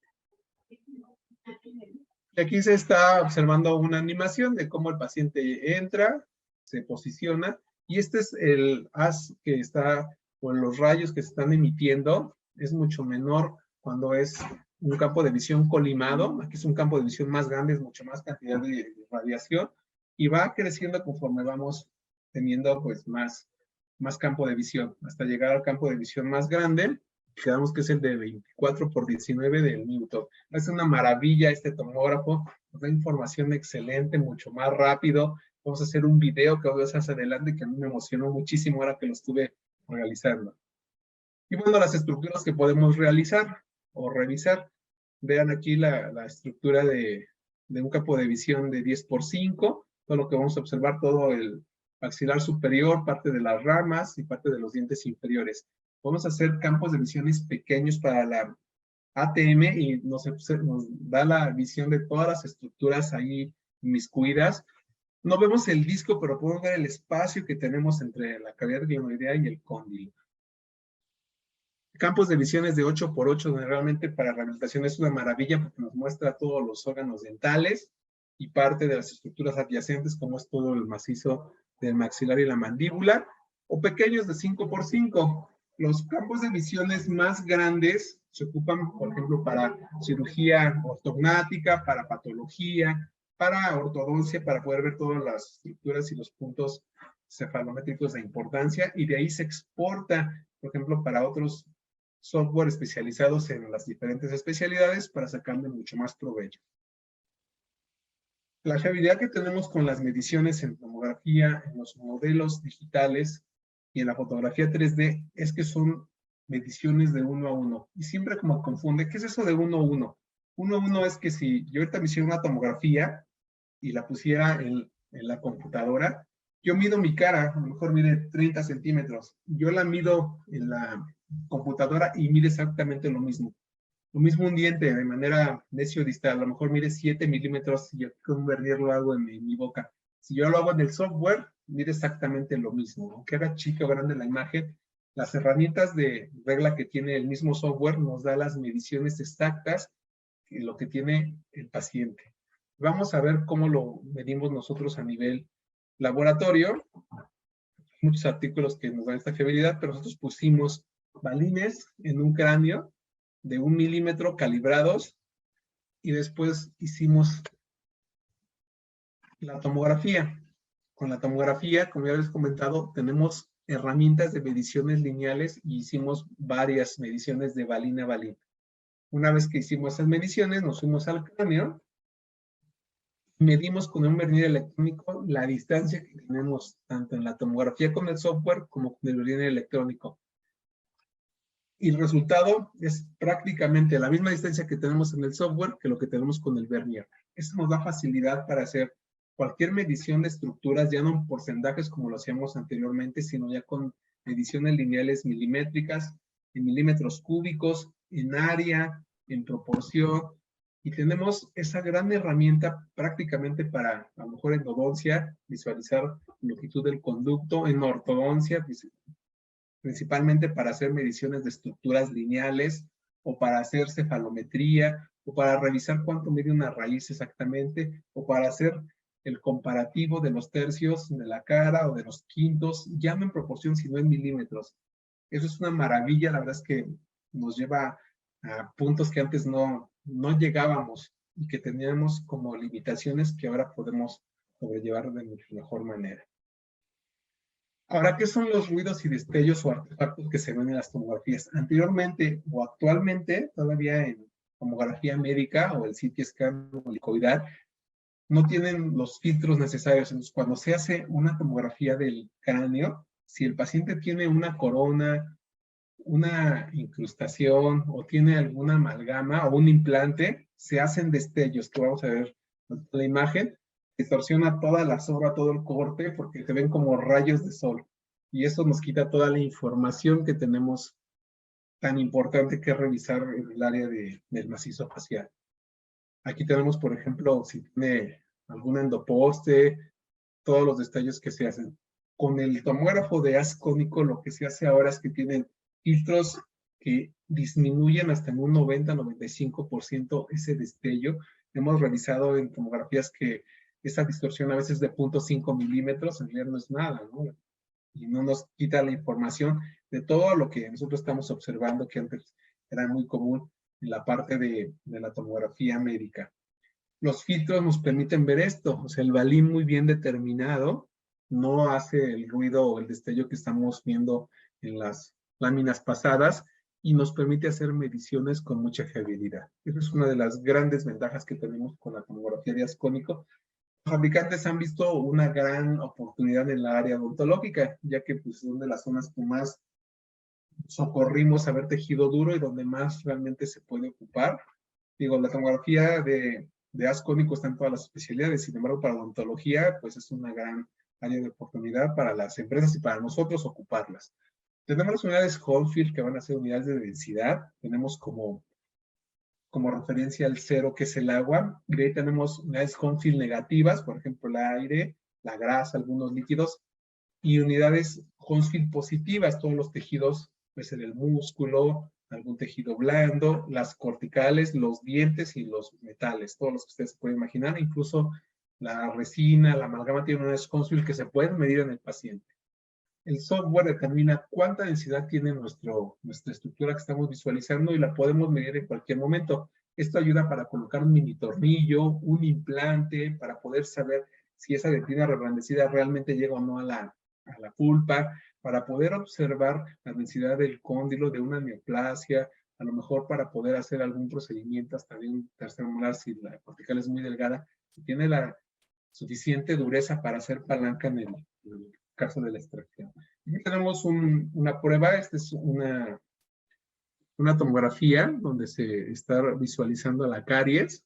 S2: Y aquí se está observando una animación de cómo el paciente entra, se posiciona, y este es el haz que está, o los rayos que se están emitiendo, es mucho menor cuando es un campo de visión colimado. Aquí es un campo de visión más grande, es mucho más cantidad de radiación, y va creciendo conforme vamos teniendo pues más campo de visión, hasta llegar al campo de visión más grande, quedamos que es el de 24x19 del Newton. Es una maravilla este tomógrafo, nos da información excelente, mucho más rápido. Vamos a hacer un video que voy a hacer hacia adelante que a mí me emocionó muchísimo ahora que lo estuve realizando. Y bueno, las estructuras que podemos realizar o revisar. Vean aquí la estructura de un campo de visión de 10x5, todo lo que vamos a observar, todo el maxilar superior, parte de las ramas y parte de los dientes inferiores. Vamos a hacer campos de visiones pequeños para la ATM y nos da la visión de todas las estructuras ahí inmiscuidas. No vemos el disco, pero podemos ver el espacio que tenemos entre la cavidad glenoidea y el cóndilo. Campos de visiones de 8x8, donde realmente para rehabilitación es una maravilla porque nos muestra todos los órganos dentales y parte de las estructuras adyacentes, como es todo el macizo del maxilar y la mandíbula, o pequeños de 5x5. Los campos de visiones más grandes se ocupan, por ejemplo, para cirugía ortognática, para patología, para ortodoncia, para poder ver todas las estructuras y los puntos cefalométricos de importancia, y de ahí se exporta, por ejemplo, para otros software especializados en las diferentes especialidades para sacarle mucho más provecho. La fiabilidad que tenemos con las mediciones en tomografía, en los modelos digitales y en la fotografía 3D es que son mediciones de 1 a 1. Y siempre como confunde, ¿qué es eso de 1 a 1? 1 a 1 es que si yo ahorita me hiciera una tomografía y la pusiera en la computadora, yo mido mi cara, a lo mejor mide 30 centímetros. Yo la mido en la computadora y mide exactamente lo mismo. Lo mismo un diente de manera necio-distal, a lo mejor mide 7 milímetros y yo con un vernier lo hago en mi boca. Si yo lo hago en el software, mide exactamente lo mismo. Aunque haga chica o grande la imagen, las herramientas de regla que tiene el mismo software nos da las mediciones exactas de lo que tiene el paciente. Vamos a ver cómo lo medimos nosotros a nivel laboratorio. Muchos artículos que nos dan esta fiabilidad, pero nosotros pusimos balines en un cráneo de 1 milímetro calibrados y después hicimos la tomografía. Con la tomografía, como ya les he comentado, tenemos herramientas de mediciones lineales y hicimos varias mediciones de balín a balín. Una vez que hicimos esas mediciones, nos fuimos al cráneo, medimos con un vernier electrónico la distancia que tenemos tanto en la tomografía con el software como con el vernier electrónico. Y el resultado es prácticamente la misma distancia que tenemos en el software que lo que tenemos con el vernier. Esto nos da facilidad para hacer cualquier medición de estructuras, ya no en porcentajes como lo hacíamos anteriormente, sino ya con mediciones lineales milimétricas, en milímetros cúbicos, en área, en proporción. Y tenemos esa gran herramienta prácticamente para, a lo mejor, endodoncia, visualizar longitud del conducto, en ortodoncia, principalmente para hacer mediciones de estructuras lineales o para hacer cefalometría o para revisar cuánto mide una raíz exactamente o para hacer el comparativo de los tercios de la cara o de los quintos, ya no en proporción sino en milímetros. Eso es una maravilla, la verdad es que nos lleva a puntos que antes no llegábamos y que teníamos como limitaciones que ahora podemos sobrellevar de mucho mejor manera. Ahora, ¿qué son los ruidos y destellos o artefactos que se ven en las tomografías? Anteriormente o actualmente, todavía en tomografía médica o el CT scan o helicoidal, no tienen los filtros necesarios. Entonces, cuando se hace una tomografía del cráneo, si el paciente tiene una corona, una incrustación o tiene alguna amalgama o un implante, se hacen destellos, que vamos a ver en la imagen, distorsiona toda la sobra, todo el corte, porque se ven como rayos de sol. Y eso nos quita toda la información que tenemos tan importante que revisar en el área del macizo facial. Aquí tenemos, por ejemplo, si tiene algún endoposte, todos los destellos que se hacen. Con el tomógrafo de haz cónico, lo que se hace ahora es que tienen filtros que disminuyen hasta en un 90-95% ese destello. Hemos revisado en tomografías que esa distorsión a veces de 0.5 milímetros, en realidad no es nada, ¿no? Y no nos quita la información de todo lo que nosotros estamos observando, que antes era muy común en la parte de la tomografía médica. Los filtros nos permiten ver esto, o sea, el balín muy bien determinado no hace el ruido o el destello que estamos viendo en las láminas pasadas y nos permite hacer mediciones con mucha fiabilidad. Esa es una de las grandes ventajas que tenemos con la tomografía de haz cónico. Los fabricantes han visto una gran oportunidad en la área odontológica, ya que pues, son de las zonas que más socorrimos a ver tejido duro y donde más realmente se puede ocupar. Digo, la tomografía de haz cónico está en todas las especialidades, sin embargo, para odontología, pues es una gran área de oportunidad para las empresas y para nosotros ocuparlas. Tenemos las unidades Holyfield que van a ser unidades de densidad, tenemos como referencia al cero, que es el agua, y de ahí tenemos unidades Holyfield negativas, por ejemplo, el aire, la grasa, algunos líquidos, y unidades Holyfield positivas, todos los tejidos, pues el músculo, algún tejido blando, las corticales, los dientes y los metales, todos los que ustedes pueden imaginar, incluso la resina, la amalgama tiene unidades Hounsfield que se pueden medir en el paciente. El software determina cuánta densidad tiene nuestra estructura que estamos visualizando y la podemos medir en cualquier momento. Esto ayuda para colocar un mini tornillo, un implante, para poder saber si esa dentina reblandecida realmente llega o no a la pulpa, para poder observar la densidad del cóndilo, de una neoplasia, a lo mejor para poder hacer algún procedimiento hasta de un tercer molar si la cortical es muy delgada y tiene la suficiente dureza para hacer palanca en el caso de la extracción. Aquí tenemos una prueba, esta es una tomografía donde se está visualizando la caries.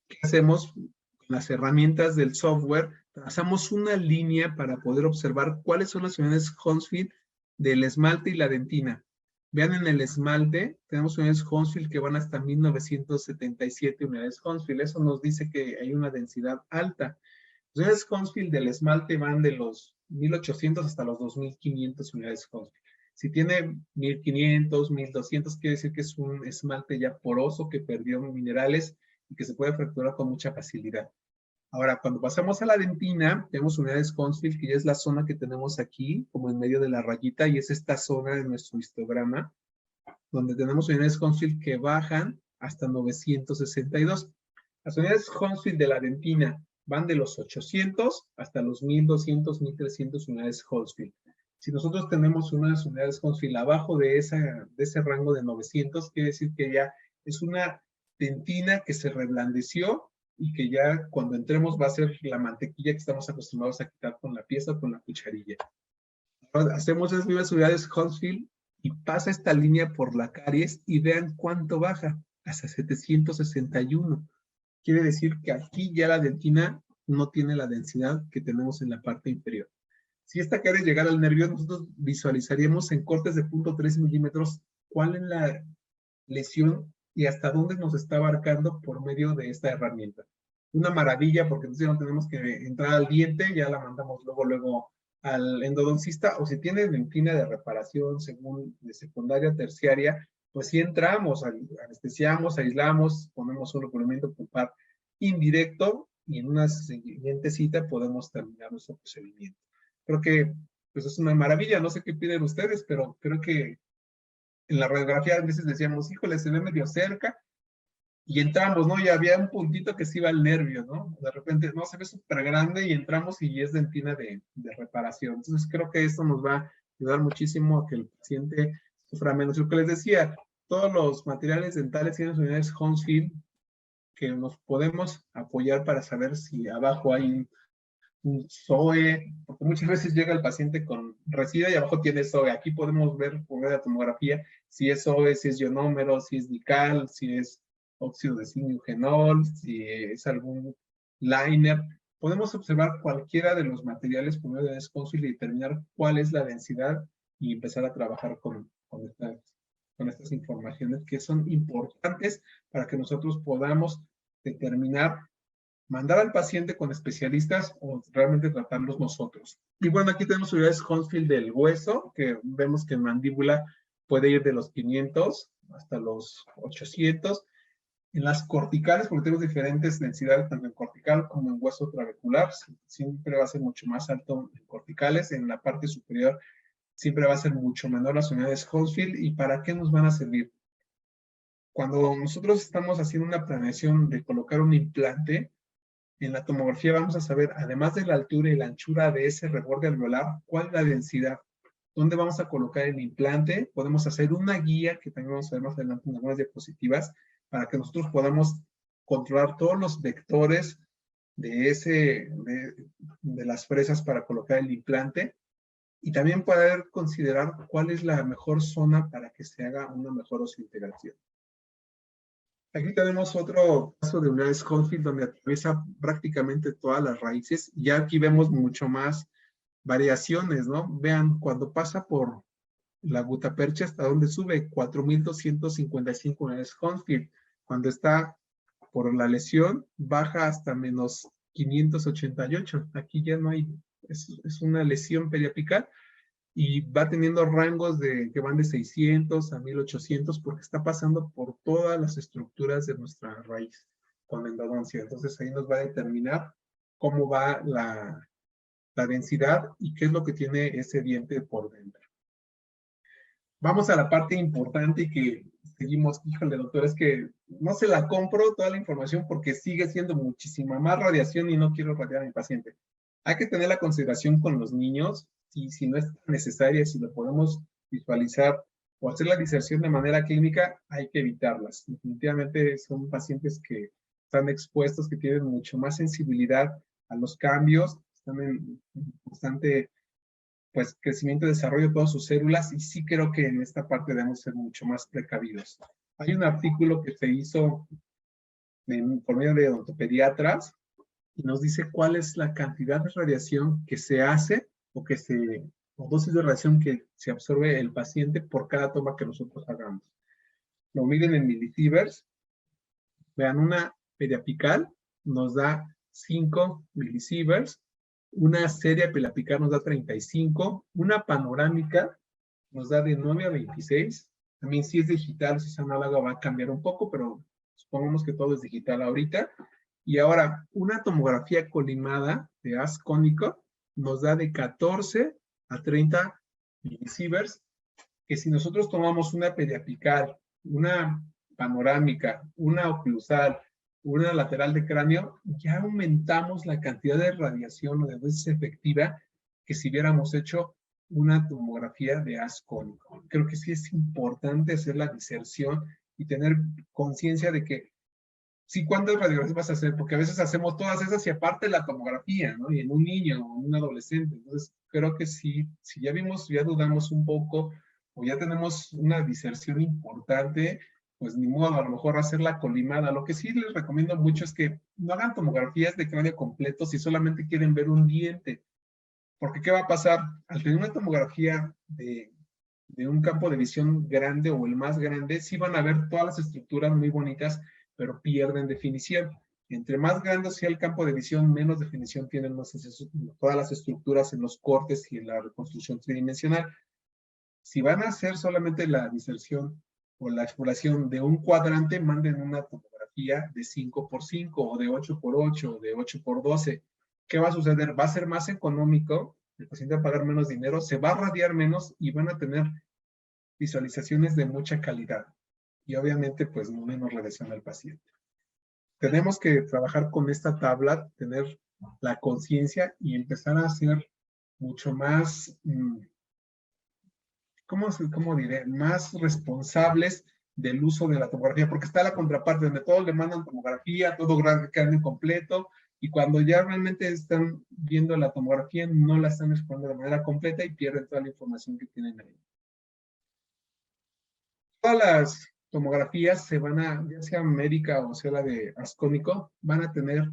S2: ¿Qué hacemos? Con las herramientas del software, trazamos una línea para poder observar cuáles son las unidades Hounsfield del esmalte y la dentina. Vean en el esmalte, tenemos unidades Hounsfield que van hasta 1977 unidades Hounsfield. Eso nos dice que hay una densidad alta. Las unidades Hounsfield del esmalte van de los 1800 hasta los 2500 unidades Hounsfield. Si tiene 1500, 1200, quiere decir que es un esmalte ya poroso que perdió minerales y que se puede fracturar con mucha facilidad. Ahora, cuando pasamos a la dentina, tenemos unidades Hounsfield, que ya es la zona que tenemos aquí, como en medio de la rayita, y es esta zona de nuestro histograma, donde tenemos unidades Hounsfield que bajan hasta 962. Las unidades Hounsfield de la dentina van de los 800 hasta los 1200, 1300 unidades Hounsfield. Si nosotros tenemos unas unidades Hounsfield abajo de ese rango de 900, quiere decir que ya es una dentina que se reblandeció y que ya cuando entremos va a ser la mantequilla que estamos acostumbrados a quitar con la pieza o con la cucharilla. Ahora hacemos esas mismas unidades Hounsfield y pasa esta línea por la caries y vean cuánto baja, hasta 761. Quiere decir que aquí ya la dentina no tiene la densidad que tenemos en la parte inferior. Si esta caries llegara al nervio, nosotros visualizaríamos en cortes de 0.3 milímetros cuál es la lesión y hasta dónde nos está abarcando por medio de esta herramienta. Una maravilla, porque entonces ya no tenemos que entrar al diente, ya la mandamos luego al endodoncista, o si tiene dentina de reparación según de secundaria, terciaria, pues sí entramos, anestesiamos, aislamos, ponemos un recubrimiento pulpar indirecto y en una siguiente cita podemos terminar nuestro procedimiento. Creo que pues es una maravilla, no sé qué piden ustedes, pero creo que en la radiografía a veces decíamos, híjole, se ve medio cerca, y entramos, ¿no? Y había un puntito que se iba al nervio, ¿no? De repente, no, se ve súper grande y entramos y es dentina de reparación. Entonces creo que esto nos va a ayudar muchísimo a que el paciente sufra menos. Lo que les decía, todos los materiales dentales tienen unidades Hounsfield que nos podemos apoyar para saber si abajo hay un SOE, porque muchas veces llega el paciente con resina y abajo tiene SOE. Aquí podemos ver por medio de la tomografía si es SOE, si es ionómero, si es dical, si es óxido de zinc eugenol, si es algún liner. Podemos observar cualquiera de los materiales por medio de Hounsfield y determinar cuál es la densidad y empezar a trabajar con estas informaciones que son importantes para que nosotros podamos determinar mandar al paciente con especialistas o realmente tratarlos nosotros. Y bueno, aquí tenemos unidades Hounsfield del hueso, que vemos que en mandíbula puede ir de los 500 hasta los 800. En las corticales, porque tenemos diferentes densidades, tanto en cortical como en hueso trabecular, siempre va a ser mucho más alto en corticales. En la parte superior siempre va a ser mucho menor las unidades Hounsfield. ¿Y para qué nos van a servir? Cuando nosotros estamos haciendo una planeación de colocar un implante, en la tomografía vamos a saber, además de la altura y la anchura de ese reborde alveolar, cuál es la densidad, dónde vamos a colocar el implante. Podemos hacer una guía, que también vamos a ver más adelante en algunas diapositivas, para que nosotros podamos controlar todos los vectores de las fresas para colocar el implante, y también poder considerar cuál es la mejor zona para que se haga una mejor osseointegración. Aquí tenemos otro caso de unidades Hounsfield donde atraviesa prácticamente todas las raíces. Y ya aquí vemos mucho más variaciones, ¿no? Vean, cuando pasa por la gutapercha, ¿hasta dónde sube? 4,255 unidades Hounsfield. Cuando está por la lesión, baja hasta menos 588. Aquí ya no hay, es una lesión periapical. Y va teniendo rangos que van de 600 a 1800 porque está pasando por todas las estructuras de nuestra raíz. con endodoncia. Entonces ahí nos va a determinar cómo va la densidad y qué es lo que tiene ese diente por dentro. Vamos a la parte importante y que seguimos, híjole, doctor, es que no se la compro toda la información porque sigue siendo muchísima más radiación y no quiero radiar a mi paciente. Hay que tener la consideración con los niños y si no es necesaria, si lo podemos visualizar o hacer la diserción de manera clínica, hay que evitarlas. Definitivamente son pacientes que están expuestos, que tienen mucho más sensibilidad a los cambios, están en constante pues, crecimiento y desarrollo de todas sus células, y sí creo que en esta parte debemos ser mucho más precavidos. Hay un artículo que se hizo por medio de odontopediatras y nos dice cuál es la cantidad de radiación que se hace o dosis de radiación que se absorbe el paciente por cada toma que nosotros hagamos. Lo miden en milisieverts. Vean, una periapical nos da 5 milisieverts, una serie periapical nos da 35, una panorámica nos da de 9 a 26. También si es digital, si es análoga va a cambiar un poco, pero supongamos que todo es digital ahorita. Y ahora, una tomografía colimada de haz cónico nos da de 14 a 30 milisieverts, que si nosotros tomamos una periapical, una panorámica, una oclusal, una lateral de cráneo, ya aumentamos la cantidad de radiación o de dosis efectiva que si hubiéramos hecho una tomografía de haz cónico. Creo que sí es importante hacer la diserción y tener conciencia de que sí, ¿cuántas radiografías vas a hacer? Porque a veces hacemos todas esas y aparte la tomografía, ¿no? Y en un niño o en un adolescente. Entonces, creo que sí, si ya vimos, ya dudamos un poco o ya tenemos una diserción importante, pues ni modo, a lo mejor hacer la colimada. Lo que sí les recomiendo mucho es que no hagan tomografías de cráneo completo si solamente quieren ver un diente. Porque ¿qué va a pasar? Al tener una tomografía de un campo de visión grande o el más grande, sí van a ver todas las estructuras muy bonitas, pero pierden definición. Entre más grande sea el campo de visión, menos definición tienen todas las estructuras en los cortes y en la reconstrucción tridimensional. Si van a hacer solamente la diserción o la exploración de un cuadrante, manden una tomografía de 5x5 o de 8x8 o de 8x12. ¿Qué va a suceder? Va a ser más económico, el paciente va a pagar menos dinero, se va a radiar menos y van a tener visualizaciones de mucha calidad. Y obviamente, pues, menos radiación al paciente. Tenemos que trabajar con esta tabla, tener la conciencia y empezar a ser mucho más, ¿cómo diré? Más responsables del uso de la tomografía, porque está la contraparte, donde todos le mandan tomografía, todo cráneo completo, y cuando ya realmente están viendo la tomografía, no la están explorando de manera completa y pierden toda la información que tienen ahí. Todas las tomografías se van a, ya sea médica o sea la de haz cónico, van a tener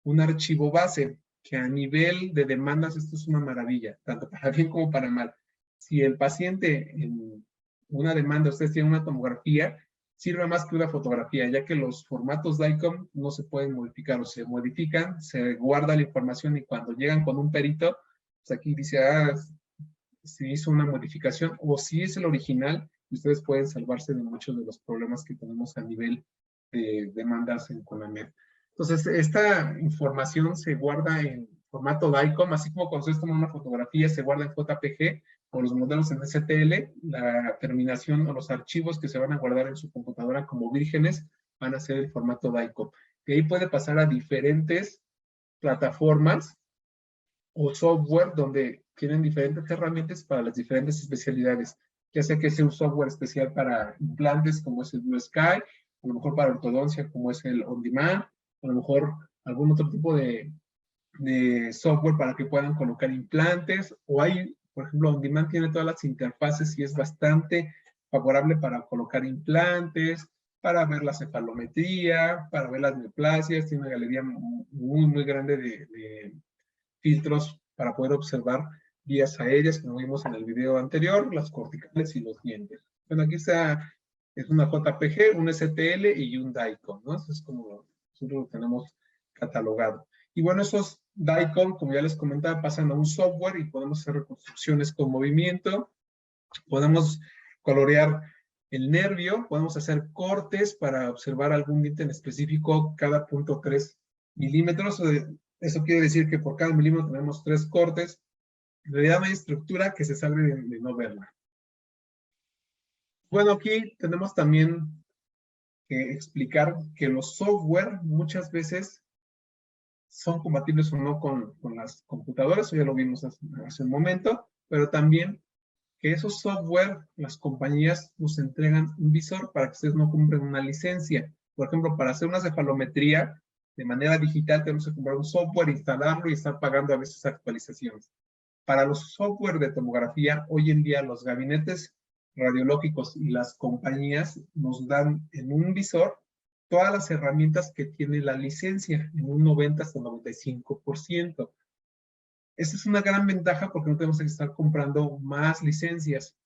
S2: un archivo base que a nivel de demandas esto es una maravilla, tanto para bien como para mal. Si el paciente en una demanda, ustedes tienen una tomografía, sirve más que una fotografía, ya que los formatos DICOM no se pueden modificar o se modifican, se guarda la información y cuando llegan con un perito, pues aquí dice, se hizo una modificación, o si es el original, ustedes pueden salvarse de muchos de los problemas que tenemos a nivel de demandas en CONAMED. Entonces, esta información se guarda en formato DICOM, así como cuando ustedes toman una fotografía, se guarda en JPG, o los modelos en STL, la terminación o los archivos que se van a guardar en su computadora como vírgenes van a ser el formato DICOM. De ahí puede pasar a diferentes plataformas o software donde tienen diferentes herramientas para las diferentes especialidades, ya sea que sea un software especial para implantes como es el Blue Sky, a lo mejor para ortodoncia como es el On Demand, a lo mejor algún otro tipo de software para que puedan colocar implantes, o hay, por ejemplo, On Demand tiene todas las interfaces y es bastante favorable para colocar implantes, para ver la cefalometría, para ver las neoplasias, tiene una galería muy, muy grande de filtros para poder observar vías aéreas, como vimos en el video anterior, las corticales y los dientes. Bueno, aquí está, es una JPG, un STL y un DICOM, ¿no? Eso es como nosotros lo tenemos catalogado. Y bueno, esos DICOM, como ya les comentaba, pasan a un software y podemos hacer reconstrucciones con movimiento, podemos colorear el nervio, podemos hacer cortes para observar algún diente en específico cada 0.3 milímetros. Eso quiere decir que por cada milímetro tenemos 3 cortes. En realidad no hay estructura que se salve de no verla. Bueno, aquí tenemos también que explicar que los software muchas veces son compatibles o no con las computadoras, eso ya lo vimos hace un momento, pero también que esos software, las compañías nos entregan un visor para que ustedes no compren una licencia. Por ejemplo, para hacer una cefalometría de manera digital tenemos que comprar un software, instalarlo y estar pagando a veces actualizaciones. Para los software de tomografía, hoy en día los gabinetes radiológicos y las compañías nos dan en un visor todas las herramientas que tiene la licencia, en un 90 hasta 95%. Esa es una gran ventaja porque no tenemos que estar comprando más licencias,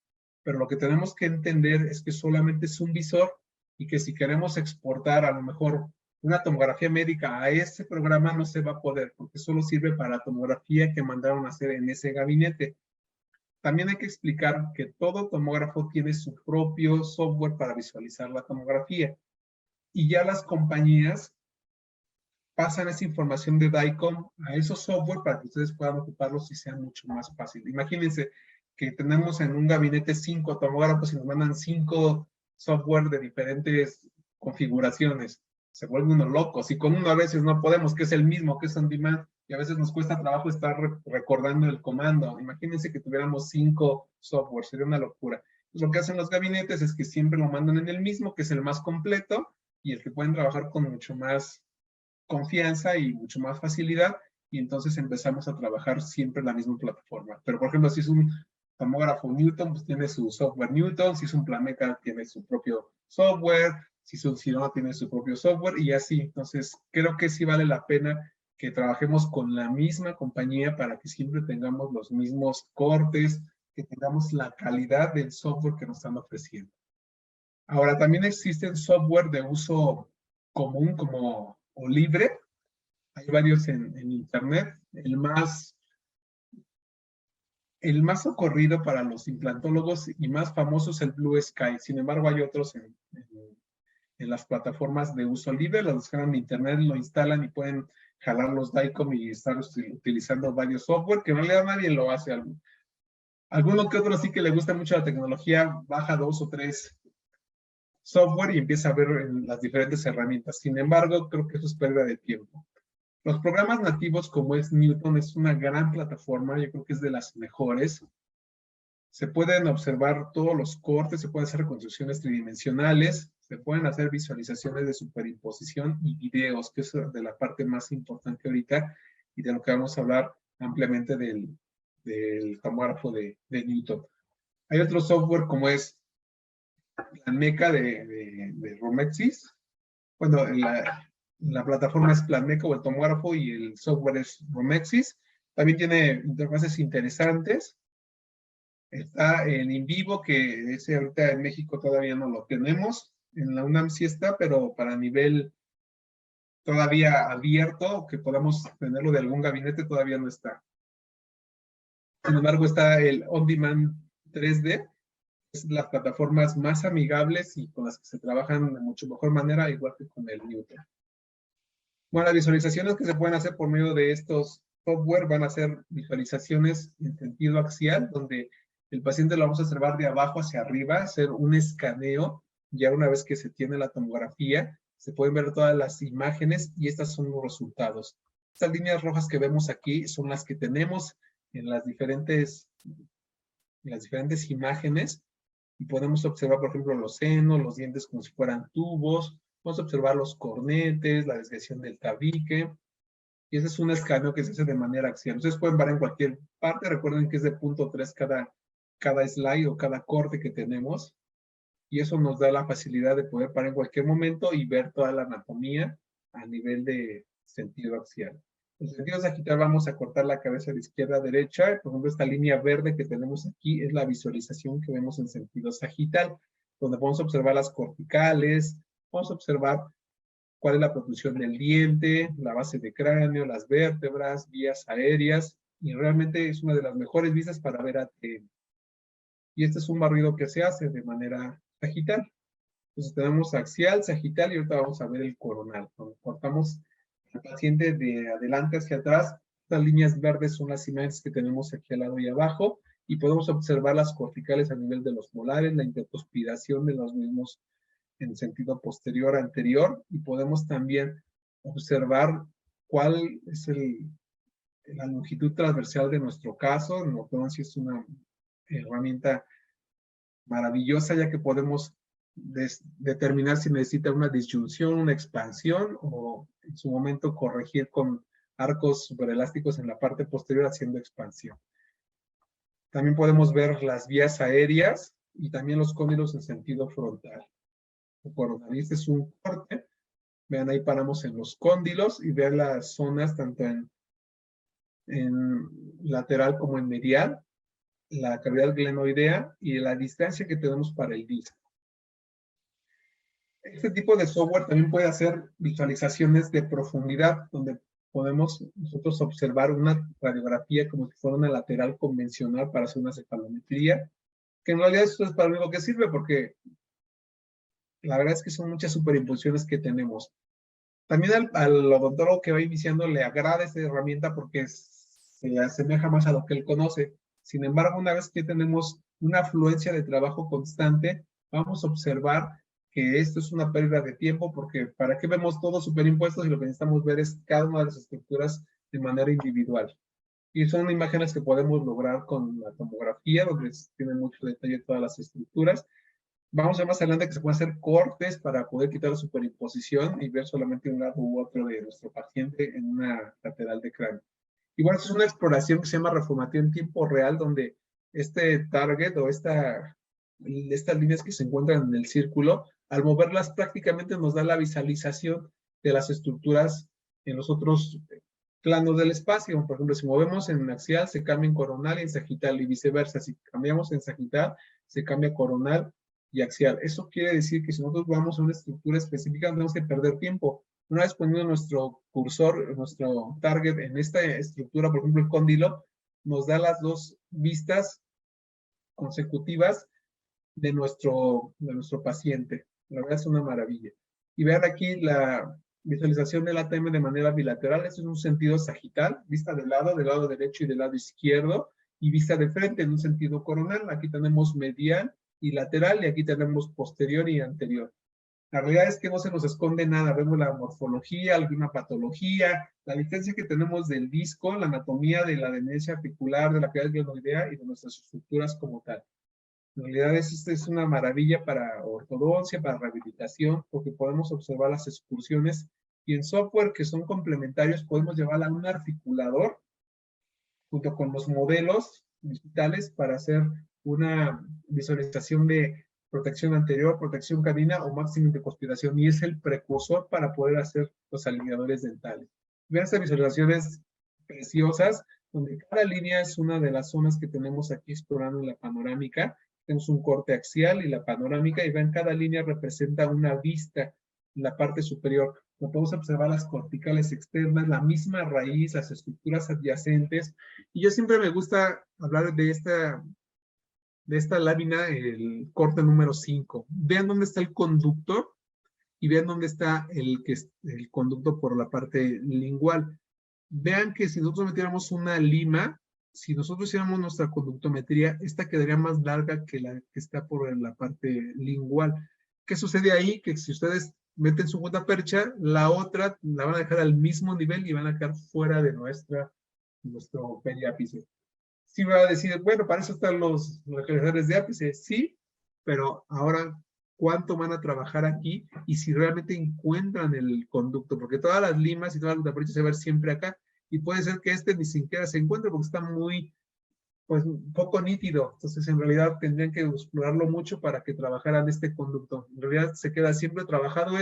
S2: pero lo que tenemos que entender es que solamente es un visor y que si queremos exportar a lo mejor una tomografía médica a ese programa no se va a poder porque solo sirve para la tomografía que mandaron a hacer en ese gabinete. También hay que explicar que todo tomógrafo tiene su propio software para visualizar la tomografía y ya las compañías pasan esa información de DICOM a esos software para que ustedes puedan ocuparlos y sea mucho más fácil. Imagínense que tenemos en un gabinete 5 tomógrafos y nos mandan 5 software de diferentes configuraciones. Se vuelve uno loco. Si con uno a veces no podemos, que es el mismo, que es on demand, y a veces nos cuesta trabajo estar recordando el comando. Imagínense que tuviéramos 5 software, sería una locura. Pues lo que hacen los gabinetes es que siempre lo mandan en el mismo, que es el más completo y el que pueden trabajar con mucho más confianza y mucho más facilidad, y entonces empezamos a trabajar siempre en la misma plataforma. Pero, por ejemplo, si es un tomógrafo Newton, pues tiene su software Newton, si es un Planmeca, tiene su propio software, si es un Sirona, tiene su propio software, y así. Entonces, creo que sí vale la pena que trabajemos con la misma compañía para que siempre tengamos los mismos cortes, que tengamos la calidad del software que nos están ofreciendo. Ahora, también existen software de uso común o libre. Hay varios en internet. El más socorrido para los implantólogos y más famoso es el Blue Sky. Sin embargo, hay otros en las plataformas de uso libre. Los descargan de internet, lo instalan y pueden jalar los DICOM y estar utilizando varios software, que en realidad nadie lo hace. Alguno que otro sí que le gusta mucho la tecnología, baja 2 o 3 software y empieza a ver las diferentes herramientas. Sin embargo, creo que eso es pérdida de tiempo. Los programas nativos como es Newton es una gran plataforma, yo creo que es de las mejores. Se pueden observar todos los cortes, se pueden hacer reconstrucciones tridimensionales, se pueden hacer visualizaciones de superimposición y videos, que es de la parte más importante ahorita y de lo que vamos a hablar ampliamente del tomógrafo de Newton. Hay otro software como es Planmeca de Romexis. Bueno, la plataforma es Planmeca o el tomógrafo y el software es Romexis. También tiene interfaces interesantes. Está el InVivo, que ese ahorita en México todavía no lo tenemos. En la UNAM sí está, pero para nivel todavía abierto, que podamos tenerlo de algún gabinete, todavía no está. Sin embargo, está el On Demand 3D, es las plataformas más amigables y con las que se trabajan de mucho mejor manera, igual que con el Newton. Bueno, las visualizaciones que se pueden hacer por medio de estos software van a ser visualizaciones en sentido axial, donde el paciente lo vamos a observar de abajo hacia arriba, hacer un escaneo. Ya una vez que se tiene la tomografía, se pueden ver todas las imágenes y estas son los resultados. Estas líneas rojas que vemos aquí son las que tenemos en las diferentes imágenes y podemos observar, por ejemplo, los senos, los dientes como si fueran tubos. Vamos a observar los cornetes, la desviación del tabique. Y ese es un escaneo que se hace de manera axial. Ustedes pueden ver en cualquier parte. Recuerden que es de 0.3 cada slide o cada corte que tenemos. Y eso nos da la facilidad de poder parar en cualquier momento y ver toda la anatomía a nivel de sentido axial. En sentido sagital vamos a cortar la cabeza de izquierda a derecha. Por ejemplo, esta línea verde que tenemos aquí es la visualización que vemos en sentido sagital, donde podemos observar las corticales, vamos a observar cuál es la protrusión del diente, la base de cráneo, las vértebras, vías aéreas, y realmente es una de las mejores vistas para ver ATM. Y este es un barrido que se hace de manera sagital. Entonces tenemos axial, sagital y ahorita vamos a ver el coronal. Cuando cortamos al paciente de adelante hacia atrás, estas líneas verdes son las imágenes que tenemos aquí al lado y abajo y podemos observar las corticales a nivel de los molares, la intercuspidación de los mismos en sentido posterior, anterior, y podemos también observar cuál es la longitud transversal de nuestro caso. En ortodoncia es una herramienta maravillosa, ya que podemos determinar si necesita una disyunción, una expansión, o en su momento corregir con arcos superelásticos en la parte posterior haciendo expansión. También podemos ver las vías aéreas y también los cóndilos en sentido frontal. Este es un corte. Vean, ahí paramos en los cóndilos y vean las zonas tanto en lateral como en medial, la cavidad glenoidea y la distancia que tenemos para el disco. Este tipo de software también puede hacer visualizaciones de profundidad, donde podemos nosotros observar una radiografía como si fuera una lateral convencional para hacer una cefalometría, que en realidad esto es para lo único que sirve, porque la verdad es que son muchas superimposiciones que tenemos. También al odontólogo que va iniciando le agrada esta herramienta porque se asemeja más a lo que él conoce. Sin embargo, una vez que tenemos una afluencia de trabajo constante, vamos a observar que esto es una pérdida de tiempo, porque ¿para qué vemos todos superimpuestos? Y lo que necesitamos ver es cada una de las estructuras de manera individual. Y son imágenes que podemos lograr con la tomografía, donde tiene mucho detalle todas las estructuras. Vamos a ver más adelante que se pueden hacer cortes para poder quitar la superimposición y ver solamente un lado u otro de nuestro paciente en una lateral de cráneo. Y bueno, esto es una exploración que se llama reformación en tiempo real, donde este target o estas líneas que se encuentran en el círculo, al moverlas prácticamente nos da la visualización de las estructuras en los otros planos del espacio. Por ejemplo, si movemos en axial, se cambia en coronal y en sagital, y viceversa. Si cambiamos en sagital, se cambia coronal y axial. Eso quiere decir que si nosotros vamos a una estructura específica, no tenemos que perder tiempo. Una vez poniendo nuestro cursor, nuestro target en esta estructura, por ejemplo el cóndilo, nos da las dos vistas consecutivas de nuestro paciente. La verdad es una maravilla. Y vean aquí la visualización del ATM de manera bilateral. Esto es un sentido sagital, vista del lado derecho y del lado izquierdo, y vista de frente en un sentido coronal. Aquí tenemos medial y lateral, y aquí tenemos posterior y anterior. La realidad es que no se nos esconde nada. Vemos la morfología, alguna patología, la diferencia que tenemos del disco, la anatomía de la demencia apicular, de la cavidad glenoidea y de nuestras estructuras como tal. En realidad esta es una maravilla para ortodoncia, para rehabilitación, porque podemos observar las excursiones y en software que son complementarios podemos llevarla a un articulador junto con los modelos digitales para hacer una visualización de protección anterior, protección canina o máxima intercuspidación, y es el precursor para poder hacer los alineadores dentales. Vean estas visualizaciones preciosas, donde cada línea es una de las zonas que tenemos aquí explorando en la panorámica. Tenemos un corte axial y la panorámica, y vean, cada línea representa una vista en la parte superior. Como podemos observar las corticales externas, la misma raíz, las estructuras adyacentes. Y yo siempre me gusta hablar de esta lámina, el corte número 5. Vean dónde está el conductor y vean dónde está el conducto por la parte lingual. Vean que si nosotros metiéramos una lima, si nosotros hiciéramos nuestra conductometría, esta quedaría más larga que la que está por la parte lingual. ¿Qué sucede ahí? Que si ustedes meten su punta percha, la otra la van a dejar al mismo nivel y van a quedar fuera de nuestro periápice. Sí va a decir, bueno, para eso están los localizadores de ápice. Sí, pero ahora, ¿cuánto van a trabajar aquí? Y si realmente encuentran el conducto, porque todas las limas y todas las perchas se van a ver siempre acá, y puede ser que este ni siquiera se encuentre porque está muy, pues, poco nítido. Entonces, en realidad, tendrían que explorarlo mucho para que trabajaran este conducto. En realidad, se queda siempre trabajado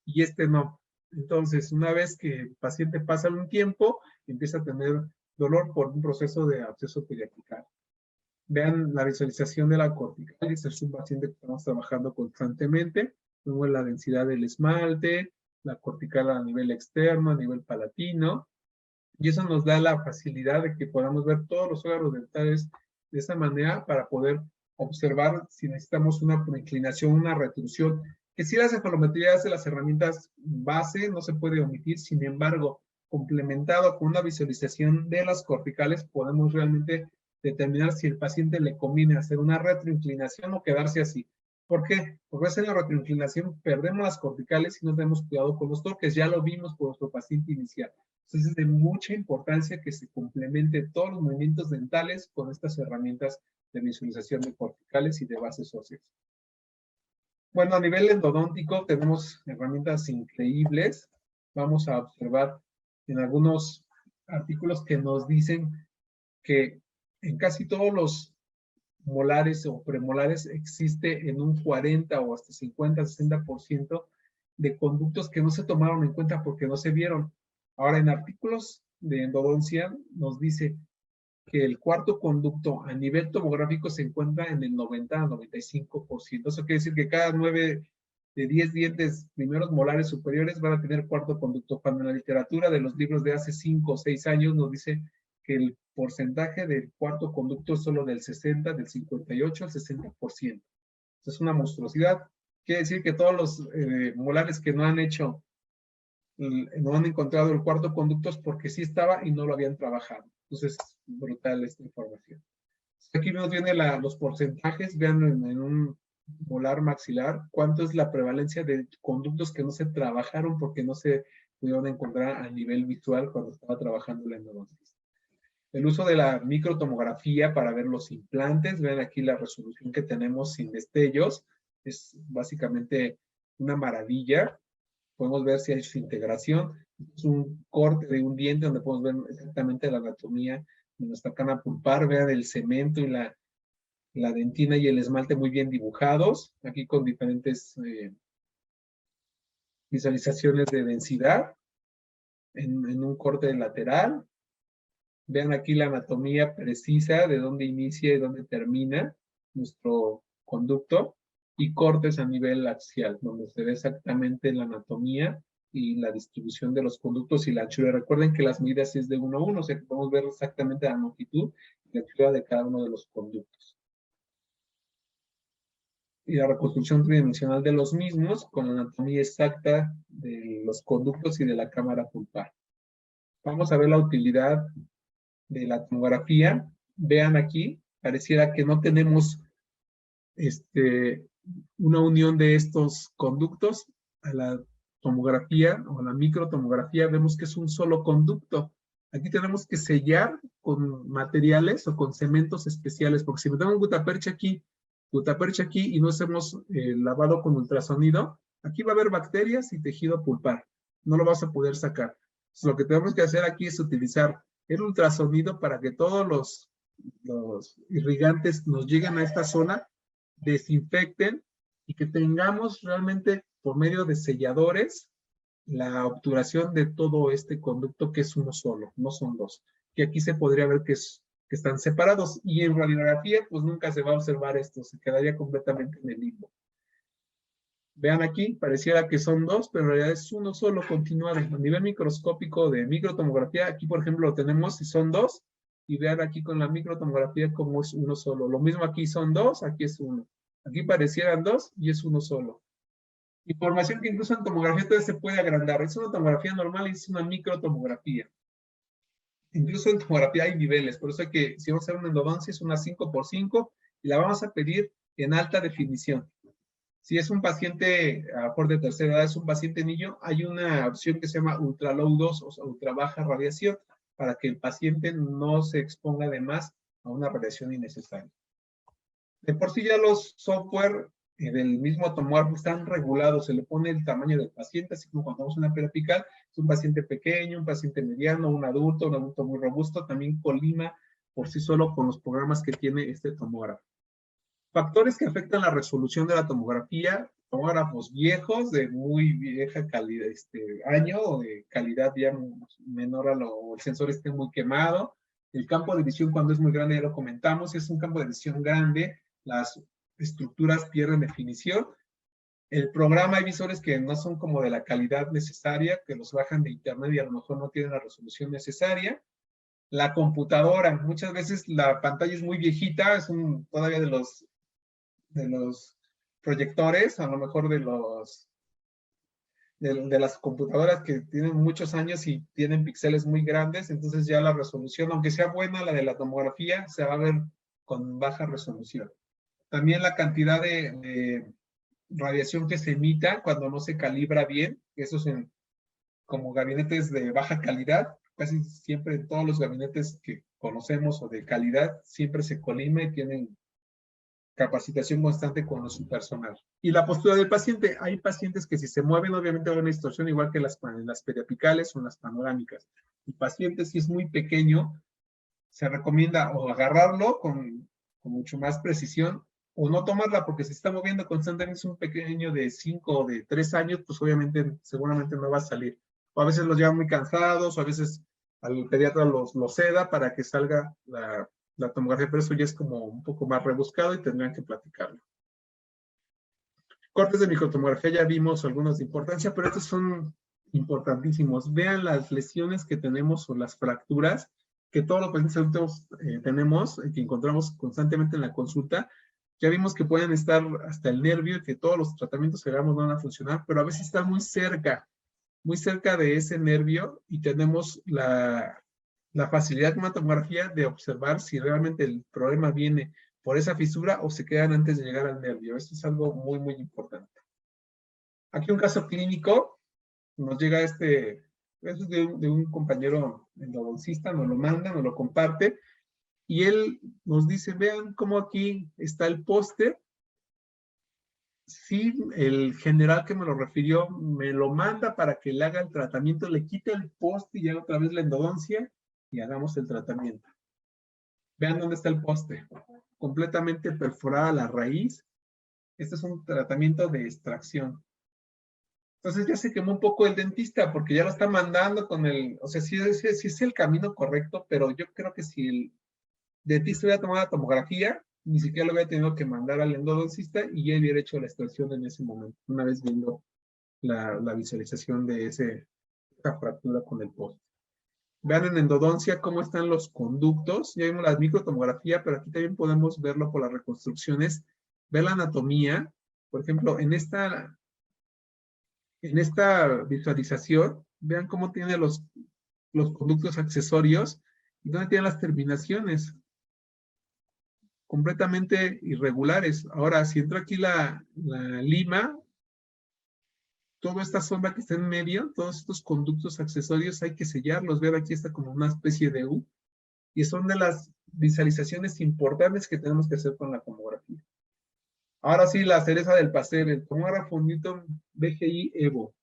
S2: y este no. Entonces, una vez que el paciente pasa un tiempo, empieza a tener dolor por un proceso de absceso periapical. Vean la visualización de la cortical. Este es un paciente que estamos trabajando constantemente. Vemos la densidad del esmalte, la cortical a nivel externo, a nivel palatino. Y eso nos da la facilidad de que podamos ver todos los órganos dentales de esa manera para poder observar si necesitamos una inclinación, una retrusión, que si las cefalometrías de las herramientas base no se puede omitir, sin embargo, complementado con una visualización de las corticales, podemos realmente determinar si el paciente le conviene hacer una retroinclinación o quedarse así. ¿Por qué? Porque en la retroinclinación perdemos las corticales y no tenemos cuidado con los torques. Ya lo vimos por nuestro paciente inicial. Entonces es de mucha importancia que se complemente todos los movimientos dentales con estas herramientas de visualización de corticales y de bases óseas. Bueno, a nivel endodóntico tenemos herramientas increíbles. Vamos a observar en algunos artículos que nos dicen que en casi todos los molares o premolares existe en un 40 o hasta 50, 60% de conductos que no se tomaron en cuenta porque no se vieron. Ahora, en artículos de endodoncia nos dice que el cuarto conducto a nivel tomográfico se encuentra en el 90 a 95%. Eso quiere decir que cada 9 de 10 dientes primeros molares superiores van a tener cuarto conducto, cuando en la literatura de los libros de hace 5 o 6 años nos dice que el porcentaje del cuarto conducto es solo del 60, del 58 al 60%. Es una monstruosidad. Quiere decir que todos los molares que no han encontrado el cuarto conducto es porque sí estaba y no lo habían trabajado. Entonces, brutal esta información. Aquí nos vienen los porcentajes. Vean en un molar maxilar cuánto es la prevalencia de conductos que no se trabajaron porque no se pudieron encontrar a nivel visual cuando estaba trabajando la endodoncia. El uso de la microtomografía para ver los implantes. Vean aquí la resolución que tenemos sin destellos. Es básicamente una maravilla. Podemos ver si hay su integración. Es un corte de un diente donde podemos ver exactamente la anatomía de nuestra cana pulpar. Vean el cemento y la dentina y el esmalte muy bien dibujados. Aquí con diferentes visualizaciones de densidad en un corte lateral. Vean aquí la anatomía precisa de dónde inicia y dónde termina nuestro conducto, y cortes a nivel axial, donde se ve exactamente la anatomía y la distribución de los conductos y la anchura. Recuerden que las medidas es de 1 a 1, o sea que podemos ver exactamente la longitud y la anchura de cada uno de los conductos. Y la reconstrucción tridimensional de los mismos con la anatomía exacta de los conductos y de la cámara pulpar. Vamos a ver la utilidad de la tomografía. Vean aquí, pareciera que no tenemos una unión de estos conductos. A la tomografía o a la microtomografía vemos que es un solo conducto. Aquí tenemos que sellar con materiales o con cementos especiales, porque si metemos gutapercha aquí y no hacemos lavado con ultrasonido, aquí va a haber bacterias y tejido pulpar. No lo vas a poder sacar. Entonces, lo que tenemos que hacer aquí es utilizar el ultrasonido para que todos los irrigantes nos lleguen a esta zona, desinfecten y que tengamos realmente por medio de selladores la obturación de todo este conducto, que es uno solo, no son dos. Que aquí se podría ver que están separados, y en radiografía pues nunca se va a observar esto, se quedaría completamente en el limbo. Vean aquí, pareciera que son dos, pero en realidad es uno solo continuado. A nivel microscópico de microtomografía, aquí por ejemplo lo tenemos y son dos, y vean aquí con la microtomografía como es uno solo. Lo mismo aquí son dos, aquí es uno. Aquí parecieran dos y es uno solo. Información que incluso en tomografía todavía se puede agrandar. Es una tomografía normal y es una microtomografía. Incluso en tomografía hay niveles, por eso hay que, si vamos a hacer una endodoncia, es una 5x5 y la vamos a pedir en alta definición. Si es un paciente a mejor de tercera edad, es un paciente niño, hay una opción que se llama ultra low dose, o sea, ultra baja radiación, para que el paciente no se exponga de más a una radiación innecesaria. De por sí ya los software del mismo tomógrafo están regulados, se le pone el tamaño del paciente, así como cuando vamos a una periapical, es un paciente pequeño, un paciente mediano, un adulto muy robusto, también colima por sí solo con los programas que tiene este tomógrafo. Factores que afectan la resolución de la tomografía: tomógrafos viejos, de muy vieja calidad, año, o de calidad ya menor a lo, el sensor esté muy quemado. El campo de visión cuando es muy grande, ya lo comentamos, es un campo de visión grande, las estructuras pierden definición. El programa, hay visores que no son como de la calidad necesaria, que los bajan de internet y a lo mejor no tienen la resolución necesaria. La computadora, muchas veces la pantalla es muy viejita, es todavía de los proyectores, a lo mejor de las computadoras que tienen muchos años y tienen píxeles muy grandes, entonces ya la resolución, aunque sea buena la de la tomografía, se va a ver con baja resolución. También la cantidad de radiación que se emita cuando no se calibra bien, eso es como gabinetes de baja calidad, casi siempre en todos los gabinetes que conocemos o de calidad, siempre se colima y tienen capacitación constante con su personal. Y la postura del paciente. Hay pacientes que si se mueven, obviamente va a haber una distorsión igual que las periapicales o las panorámicas. El paciente, si es muy pequeño, se recomienda o agarrarlo con mucho más precisión o no tomarla, porque si está moviendo constantemente, es un pequeño de 5 o de 3 años, pues obviamente seguramente no va a salir. O a veces los llevan muy cansados, o a veces al pediatra los seda para que salga la tomografía, pero eso ya es como un poco más rebuscado y tendrían que platicarlo. Cortes de microtomografía, ya vimos algunos de importancia, pero estos son importantísimos. Vean las lesiones que tenemos o las fracturas que todos los pacientes adultos tenemos, que encontramos constantemente en la consulta. Ya vimos que pueden estar hasta el nervio y que todos los tratamientos que hagamos no van a funcionar, pero a veces están muy cerca de ese nervio y tenemos la facilidad con una tomografía de observar si realmente el problema viene por esa fisura o se quedan antes de llegar al nervio. Esto es algo muy, muy importante. Aquí un caso clínico, nos llega es de un compañero endodoncista, nos lo manda, nos lo comparte, y él nos dice, vean cómo aquí está el póster. Sí, el general que me lo refirió me lo manda para que le haga el tratamiento, le quite el poste y haga otra vez la endodoncia y hagamos el tratamiento. Vean dónde está el poste, completamente perforada la raíz. Este es un tratamiento de extracción. Entonces ya se quemó un poco el dentista porque ya lo está mandando con o sea, sí es el camino correcto, pero yo creo que si el dentista hubiera tomado la tomografía, ni siquiera lo hubiera tenido que mandar al endodoncista y ya hubiera hecho la extracción en ese momento, una vez viendo la visualización de esa fractura con el poste. Vean en endodoncia cómo están los conductos. Ya vimos la microtomografía, pero aquí también podemos verlo por las reconstrucciones. Ver la anatomía. Por ejemplo, en esta visualización, vean cómo tiene los conductos accesorios y dónde tienen las terminaciones. Completamente irregulares. Ahora, si entra aquí la lima, toda esta sombra que está en medio, todos estos conductos accesorios hay que sellarlos. Vean, aquí está como una especie de U. Y son de las visualizaciones importantes que tenemos que hacer con la tomografía. Ahora sí, la cereza del pastel, el tomógrafo Newton BGI Evo.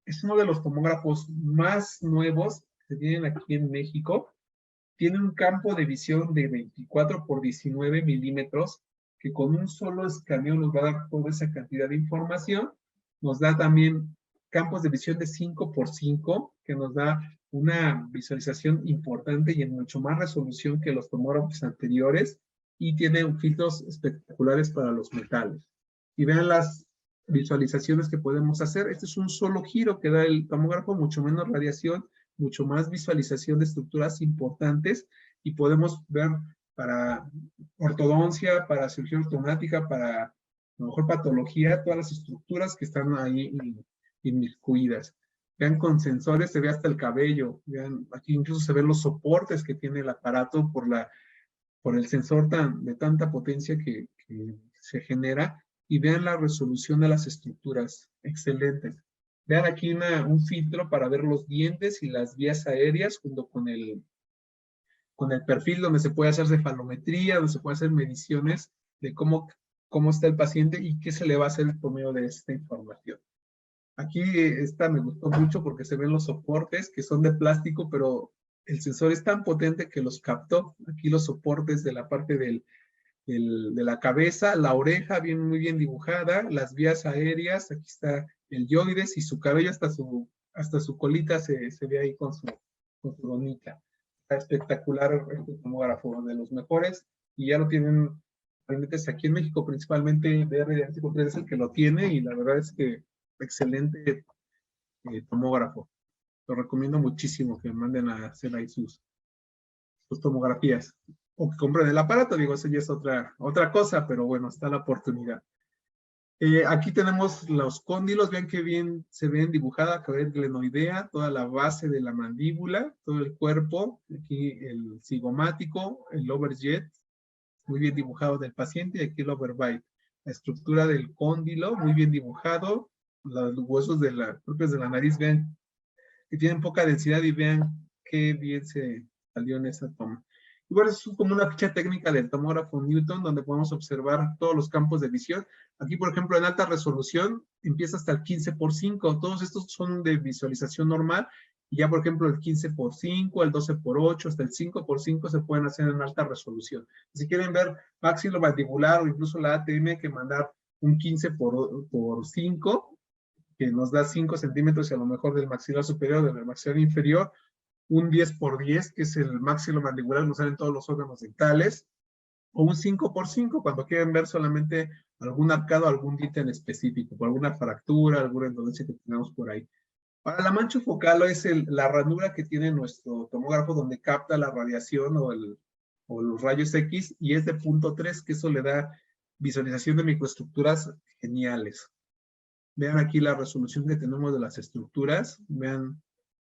S2: Es uno de los tomógrafos más nuevos que se tienen aquí en México. Tiene un campo de visión de 24 por 19 milímetros, que con un solo escaneo nos va a dar toda esa cantidad de información. Nos da también campos de visión de 5 por 5, que nos da una visualización importante y en mucho más resolución que los tomógrafos anteriores, y tiene filtros espectaculares para los metales. Y vean las visualizaciones que podemos hacer. Este es un solo giro que da el tomógrafo, mucho menos radiación, mucho más visualización de estructuras importantes, y podemos ver para ortodoncia, para cirugía ortognática, para a lo mejor patología, todas las estructuras que están ahí inmiscuidas. Vean, con sensores se ve hasta el cabello. Vean, aquí incluso se ven los soportes que tiene el aparato por el sensor de tanta potencia que se genera, y vean la resolución de las estructuras. Excelente. Vean aquí un filtro para ver los dientes y las vías aéreas junto con el perfil donde se puede hacer cefalometría, donde se puede hacer mediciones de cómo está el paciente y qué se le va a hacer por medio de esta información. Aquí esta me gustó mucho porque se ven los soportes que son de plástico, pero el sensor es tan potente que los captó. Aquí los soportes de la parte de la cabeza, la oreja muy bien dibujada, las vías aéreas, aquí está el yoides y su cabello hasta su colita se ve ahí con su donita. Está espectacular este tomógrafo, de los mejores, y ya lo tienen aquí en México, principalmente DR Diagnóstico 3 es el que lo tiene, y la verdad es que excelente tomógrafo. Lo recomiendo muchísimo que manden a hacer ahí sus tomografías. o que compren el aparato, digo, eso ya es otra cosa, pero bueno, está la oportunidad. Aquí tenemos los cóndilos, vean qué bien se ven dibujada, cavidad glenoidea, toda la base de la mandíbula, todo el cuerpo, aquí el cigomático, el overjet, muy bien dibujado del paciente, y aquí el overbite. La estructura del cóndilo, muy bien dibujado, los huesos propios de la nariz, vean que tienen poca densidad y vean qué bien se salió en esa toma. Y bueno, es como una ficha técnica del tomógrafo Newton, donde podemos observar todos los campos de visión. Aquí, por ejemplo, en alta resolución, empieza hasta el 15x5. Todos estos son de visualización normal. Y ya, por ejemplo, el 15x5, el 12x8, hasta el 5x5 se pueden hacer en alta resolución. Si quieren ver maxilomandibular o incluso la ATM, hay que mandar un 15x5, que nos da 5 centímetros y a lo mejor del maxilar superior, del maxilar inferior, un 10x10, que es el maxilomandibular que nos salen todos los órganos dentales, o un 5x5 cuando quieren ver solamente algún arcado, algún diente en específico, por alguna fractura, alguna endodoncia que tenemos por ahí. Para la mancha focal es la ranura que tiene nuestro tomógrafo donde capta la radiación o los rayos X, y es de 0.3, que eso le da visualización de microestructuras geniales. Vean aquí la resolución que tenemos de las estructuras, vean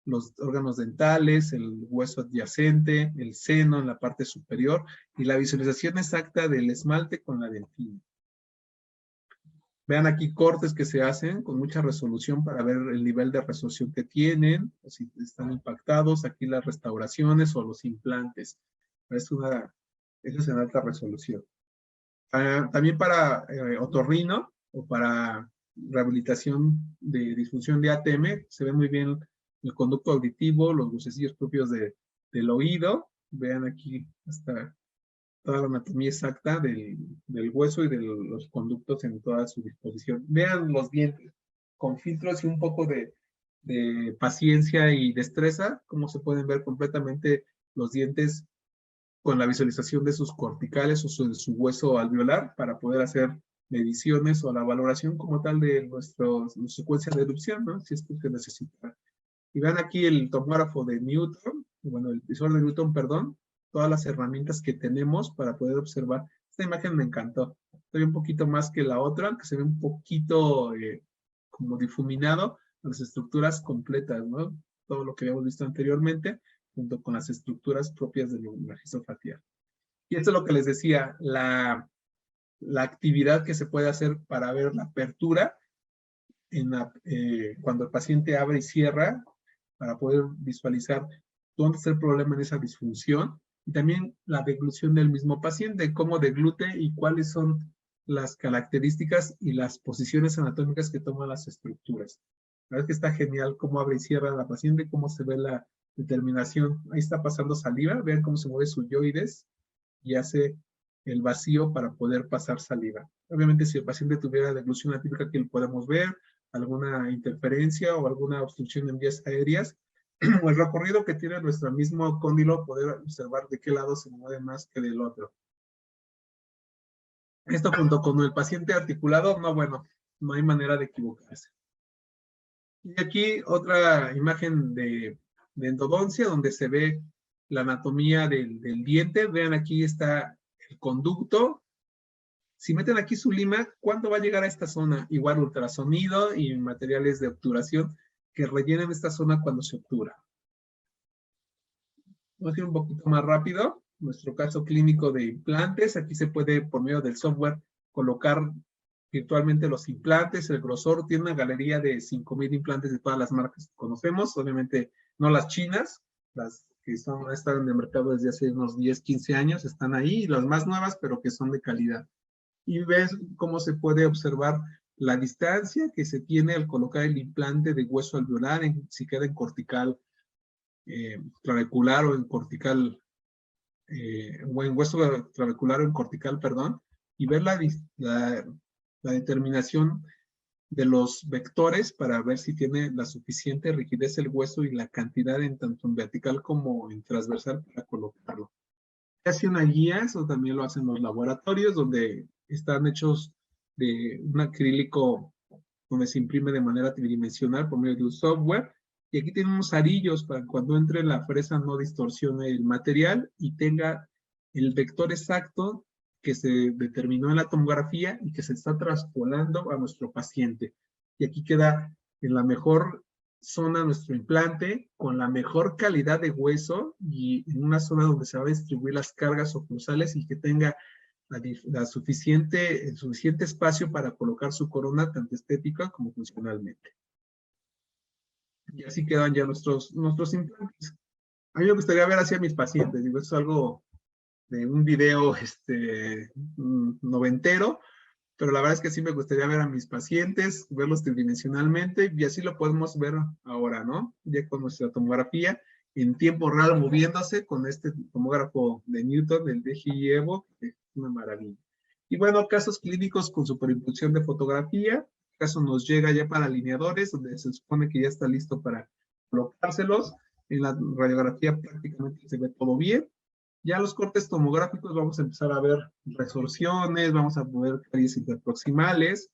S2: los órganos dentales, el hueso adyacente, el seno en la parte superior, y la visualización exacta del esmalte con la dentina. Vean aquí cortes que se hacen con mucha resolución para ver el nivel de resolución que tienen, o si están impactados, aquí las restauraciones o los implantes. Eso es en alta resolución. También para otorrino o para rehabilitación de disfunción de ATM, se ve muy bien el conducto auditivo, los bucecillos propios del oído. Vean aquí hasta toda la anatomía exacta del hueso y de los conductos en toda su disposición. Vean los dientes con filtros y un poco de paciencia y destreza, cómo se pueden ver completamente los dientes con la visualización de sus corticales o de su hueso alveolar para poder hacer mediciones o la valoración como tal de nuestra secuencia de erupción, ¿no? Si es que se necesita. Y vean aquí el tomógrafo de Newton, bueno, el visor de Newton, perdón, todas las herramientas que tenemos para poder observar. Esta imagen me encantó. Estoy un poquito más que la otra, que se ve un poquito como difuminado, las estructuras completas, ¿no? Todo lo que habíamos visto anteriormente, junto con las estructuras propias del registro facial. Y esto es lo que les decía, la actividad que se puede hacer para ver la apertura cuando el paciente abre y cierra, para poder visualizar dónde está el problema en esa disfunción, y también la deglución del mismo paciente, cómo deglute y cuáles son las características y las posiciones anatómicas que toman las estructuras. La verdad es que está genial cómo abre y cierra la paciente, cómo se ve la determinación. Ahí está pasando saliva, vean cómo se mueve su yoides y hace el vacío para poder pasar saliva. Obviamente, si el paciente tuviera deglución atípica, que lo podemos ver, alguna interferencia o alguna obstrucción en vías aéreas, o el recorrido que tiene nuestro mismo cóndilo, poder observar de qué lado se mueve más que del otro. Esto junto con el paciente articulado, no, bueno, no hay manera de equivocarse. Y aquí otra imagen de endodoncia, donde se ve la anatomía del diente. Vean, aquí está el conducto. Si meten aquí su lima, ¿cuándo va a llegar a esta zona? Igual ultrasonido y materiales de obturación que rellenen esta zona cuando se obtura. Vamos a ir un poquito más rápido. Nuestro caso clínico de implantes. Aquí se puede, por medio del software, colocar virtualmente los implantes. El grosor tiene una galería de 5,000 implantes de todas las marcas que conocemos. Obviamente no las chinas, las que están en el mercado desde hace unos 10, 15 años, están ahí. Y las más nuevas, pero que son de calidad. Y ves cómo se puede observar la distancia que se tiene al colocar el implante de hueso alveolar, si queda en cortical clavicular o en cortical, o en hueso clavicular o en cortical, perdón, y ver la determinación de los vectores para ver si tiene la suficiente rigidez el hueso y la cantidad en tanto en vertical como en transversal para colocarlo. Hace una guía, eso también lo hacen los laboratorios, donde están hechos de un acrílico donde se imprime de manera tridimensional por medio de un software. Y aquí tienen unos arillos para que cuando entre la fresa no distorsione el material y tenga el vector exacto que se determinó en la tomografía y que se está traspolando a nuestro paciente. Y aquí queda en la mejor zona nuestro implante, con la mejor calidad de hueso y en una zona donde se va a distribuir las cargas oclusales y que tenga el suficiente espacio para colocar su corona tanto estética como funcionalmente. Y así quedan ya nuestros implantes. A mí me gustaría ver hacia mis pacientes, digo, esto es algo de un video noventero, pero la verdad es que sí me gustaría ver a mis pacientes, verlos tridimensionalmente, y así lo podemos ver ahora, ¿no? Ya con nuestra tomografía, en tiempo real moviéndose con este tomógrafo de Newton, el DJI Evo, que es una maravilla. Y bueno, casos clínicos con superimpulsión de fotografía, caso nos llega ya para alineadores, donde se supone que ya está listo para colocárselos. En la radiografía prácticamente se ve todo bien. Ya los cortes tomográficos vamos a empezar a ver resorciones, vamos a ver caries interproximales.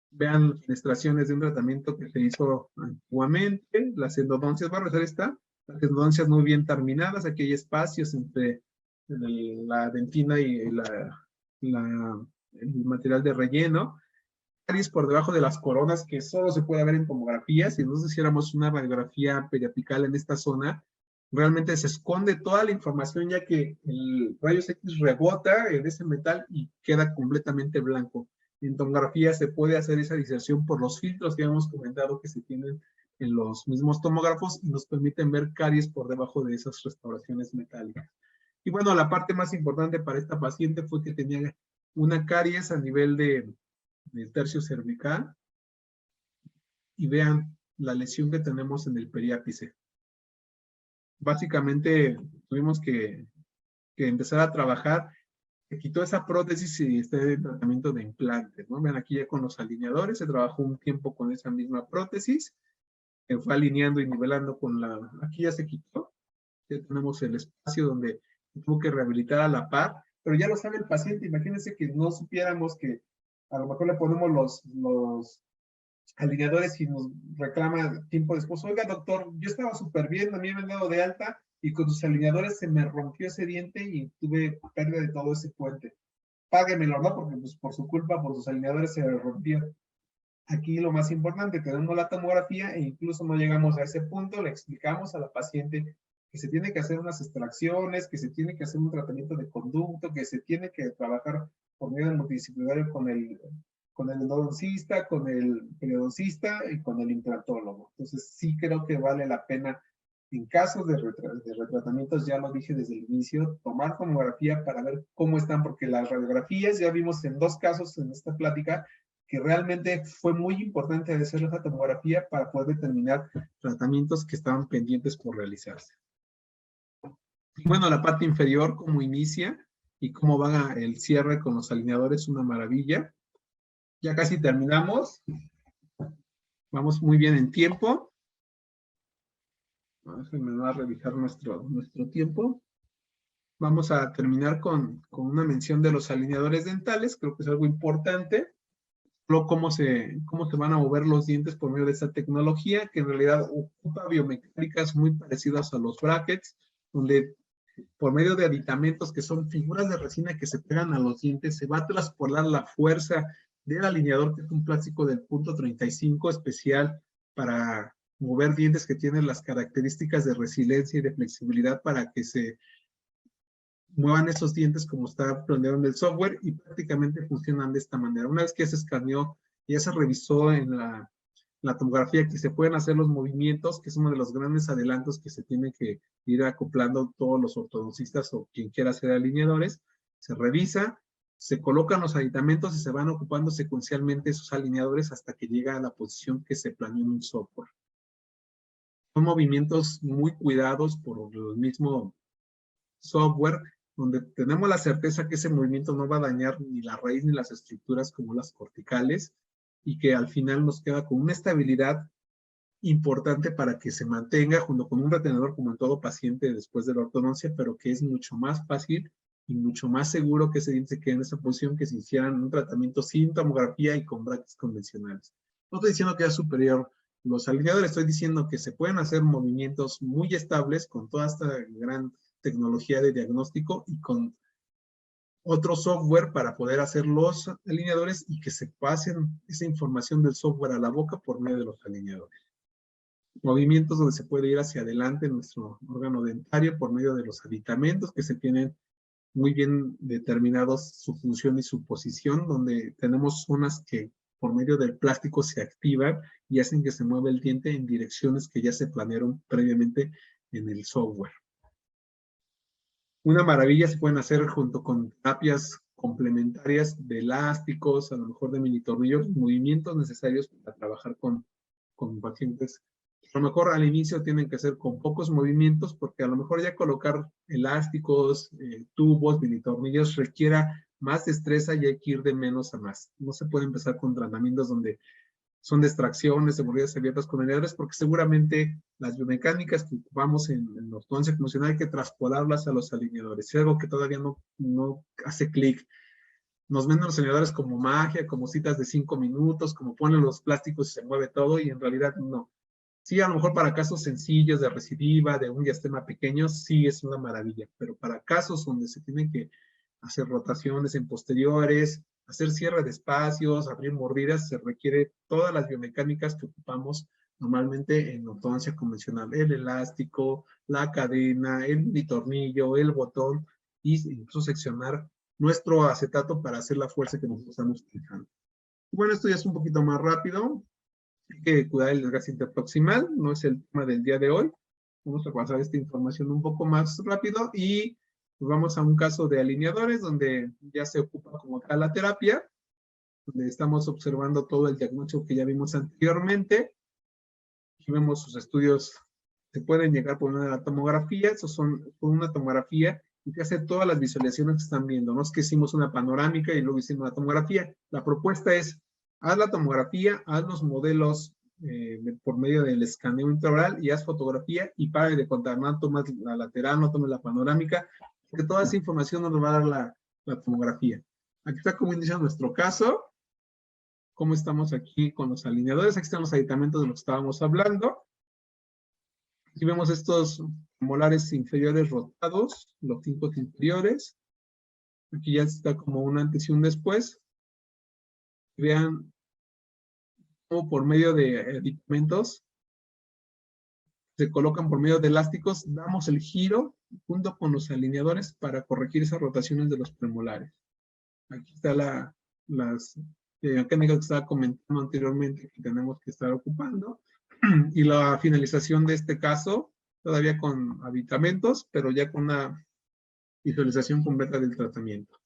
S2: Vean fenestraciones de un tratamiento que se hizo antiguamente. Las endodoncias, van a revisar esta, las endodoncias muy bien terminadas. Aquí hay espacios entre la dentina y el material de relleno. Caries por debajo de las coronas que solo se puede ver en tomografía. Si nosotros hiciéramos una radiografía periapical en esta zona, realmente se esconde toda la información ya que el rayos X rebota en ese metal y queda completamente blanco. En tomografía se puede hacer esa diserción por los filtros que hemos comentado que se tienen en los mismos tomógrafos y nos permiten ver caries por debajo de esas restauraciones metálicas. Y bueno, la parte más importante para esta paciente fue que tenía una caries a nivel del tercio cervical y vean la lesión que tenemos en el periápice. Básicamente tuvimos que empezar a trabajar, se quitó esa prótesis y está en tratamiento de implantes, ¿no? Ven aquí ya con los alineadores, se trabajó un tiempo con esa misma prótesis, se fue alineando y nivelando con aquí ya se quitó, ya tenemos el espacio donde tuvo que rehabilitar a la par, pero ya lo sabe el paciente. Imagínense que no supiéramos que a lo mejor le ponemos los alineadores y nos reclama tiempo después, oiga doctor, yo estaba súper bien, a mí me han dado de alta y con tus alineadores se me rompió ese diente y tuve pérdida de todo ese puente. Páguemelo, ¿no? Porque pues, por su culpa, por sus alineadores se rompió. Aquí lo más importante, tenemos la tomografía e incluso no llegamos a ese punto, le explicamos a la paciente que se tiene que hacer unas extracciones, que se tiene que hacer un tratamiento de conducto, que se tiene que trabajar por medio del multidisciplinario con el endodoncista, con el periodoncista y con el implantólogo. Entonces sí creo que vale la pena, en casos de retratamientos, ya lo dije desde el inicio, tomar tomografía para ver cómo están, porque las radiografías ya vimos en 2 casos en esta plática que realmente fue muy importante hacer la tomografía para poder determinar tratamientos que estaban pendientes por realizarse. Bueno, la parte inferior, cómo inicia y cómo va el cierre con los alineadores, una maravilla. Ya casi terminamos. Vamos muy bien en tiempo. Déjenme va a revisar nuestro tiempo. Vamos a terminar con una mención de los alineadores dentales. Creo que es algo importante. Cómo se van a mover los dientes por medio de esta tecnología, que en realidad ocupa biomecánicas muy parecidas a los brackets, donde por medio de aditamentos que son figuras de resina que se pegan a los dientes, se va a traspolar la fuerza del alineador, que es un plástico del punto 35 especial para mover dientes que tienen las características de resiliencia y de flexibilidad para que se muevan esos dientes como está planeado en el software y prácticamente funcionan de esta manera. Una vez que se escaneó y ya se revisó en la tomografía que se pueden hacer los movimientos, que es uno de los grandes adelantos que se tiene que ir acoplando todos los ortodoncistas o quien quiera hacer alineadores, se revisa, se colocan los aditamentos y se van ocupando secuencialmente esos alineadores hasta que llega a la posición que se planeó en un software. Son movimientos muy cuidados por el mismo software, donde tenemos la certeza que ese movimiento no va a dañar ni la raíz ni las estructuras como las corticales y que al final nos queda con una estabilidad importante para que se mantenga junto con un retenedor como en todo paciente después de la ortodoncia, pero que es mucho más fácil y mucho más seguro que ese diente se quede en esa posición que si hicieran un tratamiento sin tomografía y con brackets convencionales. No estoy diciendo que es superior los alineadores, estoy diciendo que se pueden hacer movimientos muy estables con toda esta gran tecnología de diagnóstico y con otro software para poder hacer los alineadores y que se pasen esa información del software a la boca por medio de los alineadores. Movimientos donde se puede ir hacia adelante en nuestro órgano dentario por medio de los aditamentos que se tienen muy bien determinados su función y su posición, donde tenemos zonas que por medio del plástico se activan y hacen que se mueva el diente en direcciones que ya se planearon previamente en el software. Una maravilla se pueden hacer junto con terapias complementarias de elásticos, a lo mejor de mini tornillos, movimientos necesarios para trabajar con pacientes. A lo mejor al inicio tienen que ser con pocos movimientos porque a lo mejor ya colocar elásticos, tubos, mini tornillos requiera más destreza y hay que ir de menos a más. No se puede empezar con tratamientos donde son de extracciones, de mordidas abiertas con alineadores, porque seguramente las biomecánicas que ocupamos en ortodoncia funcional hay que traspolarlas a los alineadores. Es algo que todavía no hace clic. Nos venden los alineadores como magia, como citas de 5 minutos, como ponen los plásticos y se mueve todo, y en realidad no. Sí, a lo mejor para casos sencillos de recidiva, de un diastema pequeño, sí es una maravilla, pero para casos donde se tienen que hacer rotaciones en posteriores, hacer cierre de espacios, abrir mordidas, se requiere todas las biomecánicas que ocupamos normalmente en ortodoncia convencional. El elástico, la cadena, el bitornillo, el botón, y incluso seccionar nuestro acetato para hacer la fuerza que nosotros estamos utilizando. Bueno, esto ya es un poquito más rápido. Hay que cuidar el desgaste interproximal, no es el tema del día de hoy. Vamos a pasar esta información un poco más rápido y pues vamos a un caso de alineadores donde ya se ocupa como tal la terapia, donde estamos observando todo el diagnóstico que ya vimos anteriormente. Aquí vemos sus estudios, se pueden llegar por una tomografía, esos son por una tomografía y que hace todas las visualizaciones que están viendo. No es que hicimos una panorámica y luego hicimos una tomografía. La propuesta es, haz la tomografía, haz los modelos por medio del escaneo intraoral y haz fotografía y pare de contar, no tomes la lateral, no tomes la panorámica, porque toda esa información nos va a dar la tomografía. Aquí está como inicia nuestro caso, cómo estamos aquí con los alineadores, aquí están los aditamentos de los que estábamos hablando. Aquí vemos estos molares inferiores rotados, los timpos inferiores. Aquí ya está como un antes y un después. Vean cómo por medio de aditamentos se colocan por medio de elásticos, damos el giro junto con los alineadores para corregir esas rotaciones de los premolares. Aquí está las mecánicas que estaba comentando anteriormente que tenemos que estar ocupando. Y la finalización de este caso, todavía con aditamentos, pero ya con una visualización completa del tratamiento.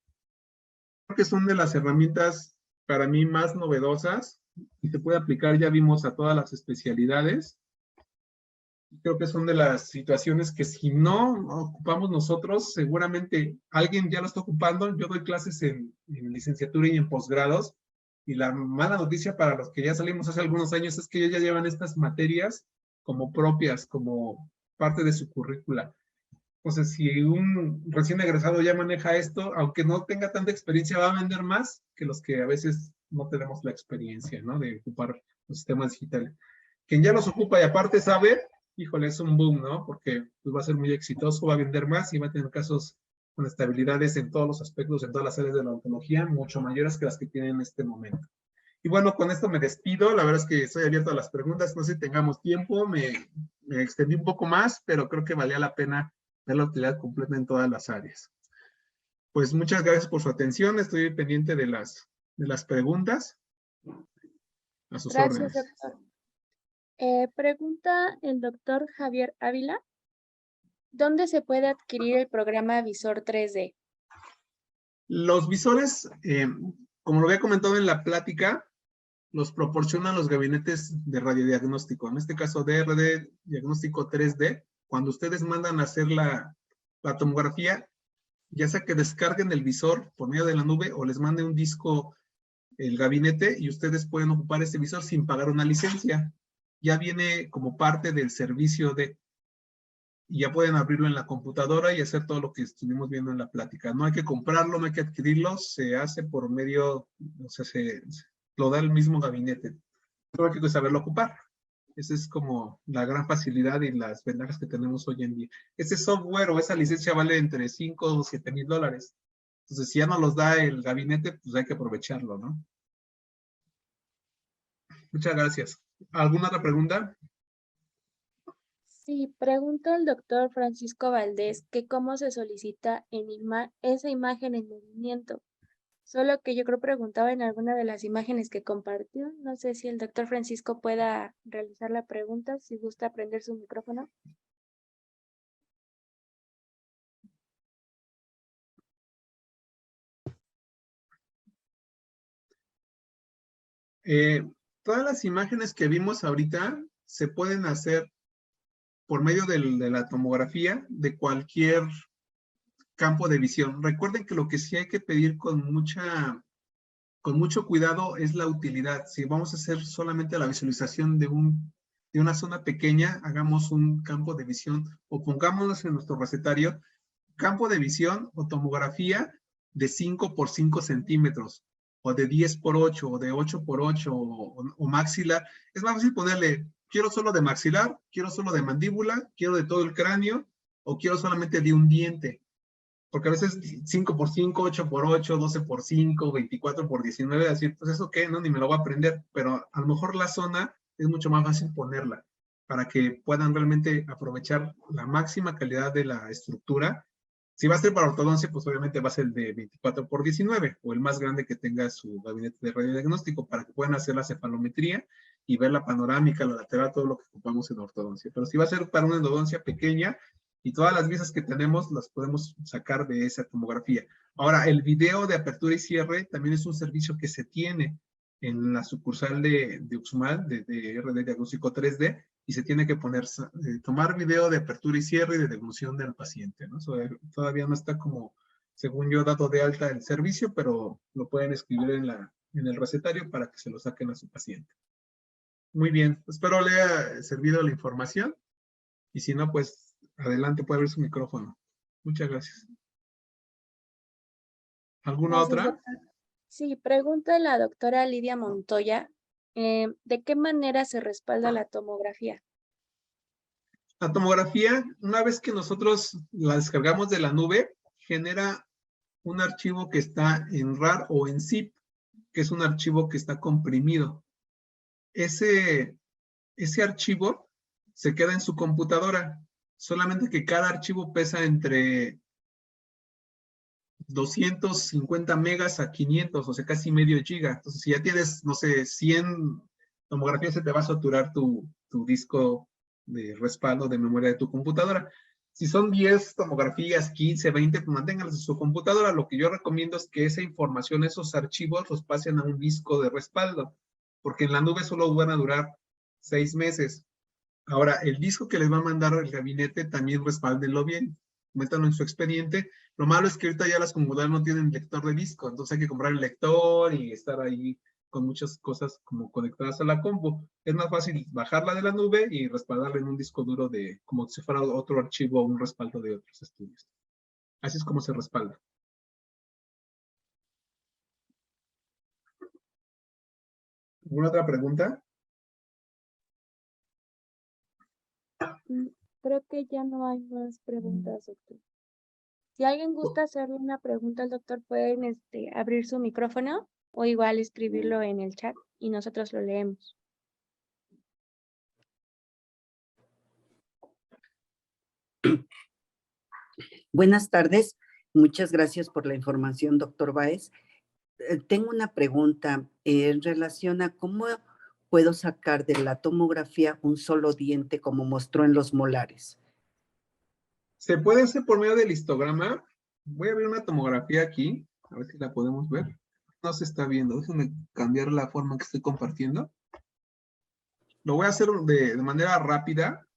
S2: Creo que son de las herramientas para mí más novedosas y se puede aplicar, ya vimos, a todas las especialidades. Creo que son de las situaciones que si no ocupamos nosotros, seguramente alguien ya lo está ocupando. Yo doy clases en licenciatura y en posgrados, y la mala noticia para los que ya salimos hace algunos años es que ellos ya llevan estas materias como propias, como parte de su currícula. Entonces, si un recién egresado ya maneja esto, aunque no tenga tanta experiencia, va a vender más que los que a veces no tenemos la experiencia, ¿no? De ocupar los sistemas digitales. Quien ya los ocupa y aparte sabe, híjole, es un boom, ¿no? Porque pues, va a ser muy exitoso, va a vender más y va a tener casos con estabilidades en todos los aspectos, en todas las áreas de la odontología, mucho mayores que las que tienen en este momento. Y bueno, con esto me despido. La verdad es que estoy abierto a las preguntas. No sé si tengamos tiempo. Me extendí un poco más, pero creo que valía la pena ver la utilidad completa en todas las áreas. Pues muchas gracias por su atención. Estoy pendiente de las preguntas. A sus órdenes.
S1: Gracias, doctor. Pregunta el doctor Javier Ávila. ¿Dónde se puede adquirir el programa Visor 3D?
S2: Los visores, como lo había comentado en la plática, los proporcionan los gabinetes de radiodiagnóstico. En este caso, DRD Diagnóstico 3D. Cuando ustedes mandan a hacer la tomografía, ya sea que descarguen el visor por medio de la nube o les mande un disco el gabinete y ustedes pueden ocupar ese visor sin pagar una licencia. Ya viene como parte del servicio de... Y ya pueden abrirlo en la computadora y hacer todo lo que estuvimos viendo en la plática. No hay que comprarlo, no hay que adquirirlo, se hace por medio, o sea, lo da el mismo gabinete. Solo hay que saberlo ocupar. Esa es como la gran facilidad y las ventajas que tenemos hoy en día. Ese software o esa licencia vale entre 5 o 7 mil dólares. Entonces, si ya nos los da el gabinete, pues hay que aprovecharlo, ¿no? Muchas gracias. ¿Alguna otra pregunta?
S1: Sí, pregunta el doctor Francisco Valdés que cómo se solicita esa imagen en movimiento. Solo que yo creo preguntaba en alguna de las imágenes que compartió. No sé si el doctor Francisco pueda realizar la pregunta, si gusta prender su micrófono.
S2: Todas las imágenes que vimos ahorita se pueden hacer por medio de la tomografía de cualquier campo de visión. Recuerden que lo que sí hay que pedir con mucho cuidado es la utilidad. Si vamos a hacer solamente la visualización de una zona pequeña, hagamos un campo de visión o pongámonos en nuestro recetario campo de visión o tomografía de 5 por 5 centímetros o de 10 por 8 o de 8 por 8 o maxilar. Es más fácil ponerle, quiero solo de maxilar, quiero solo de mandíbula, quiero de todo el cráneo o quiero solamente de un diente. Porque a veces 5 por 5, 8 por 8, 12 por 5, 24 por 19, decir, pues eso qué, no, ni me lo voy a aprender, pero a lo mejor la zona es mucho más fácil ponerla para que puedan realmente aprovechar la máxima calidad de la estructura. Si va a ser para ortodoncia, pues obviamente va a ser el de 24 por 19 o el más grande que tenga su gabinete de radiodiagnóstico para que puedan hacer la cefalometría y ver la panorámica, la lateral, todo lo que ocupamos en ortodoncia. Pero si va a ser para una endodoncia pequeña, y todas las piezas que tenemos las podemos sacar de esa tomografía. Ahora, el video de apertura y cierre también es un servicio que se tiene en la sucursal de Uxmal, de RD Diagnóstico 3D, y se tiene que poner, tomar video de apertura y cierre y de devolución del paciente, ¿no? Todavía no está como, según yo, dado de alta el servicio, pero lo pueden escribir en el recetario para que se lo saquen a su paciente. Muy bien, espero le haya servido la información, y si no, pues adelante, puede abrir su micrófono. Muchas gracias. ¿Alguna
S1: Gracias,
S2: otra?
S1: doctor. Sí, pregunta la doctora Lidia Montoya, ¿de qué manera se respalda la tomografía?
S2: La tomografía, una vez que nosotros la descargamos de la nube, genera un archivo que está en RAR o en zip, que es un archivo que está comprimido. Ese archivo se queda en su computadora, solamente que cada archivo pesa entre 250 megas a 500, o sea, casi medio giga. Entonces, si ya tienes, no sé, 100 tomografías, se te va a saturar tu disco de respaldo de memoria de tu computadora. Si son 10 tomografías, 15, 20, pues manténganlas en su computadora. Lo que yo recomiendo es que esa información, esos archivos, los pasen a un disco de respaldo, porque en la nube solo van a durar 6 meses. Ahora, el disco que les va a mandar el gabinete también respáldenlo bien, métanlo en su expediente. Lo malo es que ahorita ya las computadoras no tienen lector de disco, entonces hay que comprar el lector y estar ahí con muchas cosas como conectadas a la compu. Es más fácil bajarla de la nube y respaldarla en un disco duro de como si fuera otro archivo o un respaldo de otros estudios. Así es como se respalda. ¿Alguna otra pregunta?
S1: Creo que ya no hay más preguntas, doctor. Si alguien gusta hacerle una pregunta al doctor, pueden abrir su micrófono o igual escribirlo en el chat y nosotros lo leemos.
S3: Buenas tardes. Muchas gracias por la información, doctor Báez. Tengo una pregunta en relación a cómo puedo sacar de la tomografía un solo diente como mostró en los molares.
S2: Se puede hacer por medio del histograma. Voy a ver una tomografía aquí, a ver si la podemos ver. No se está viendo, déjenme cambiar la forma que estoy compartiendo. Lo voy a hacer de manera rápida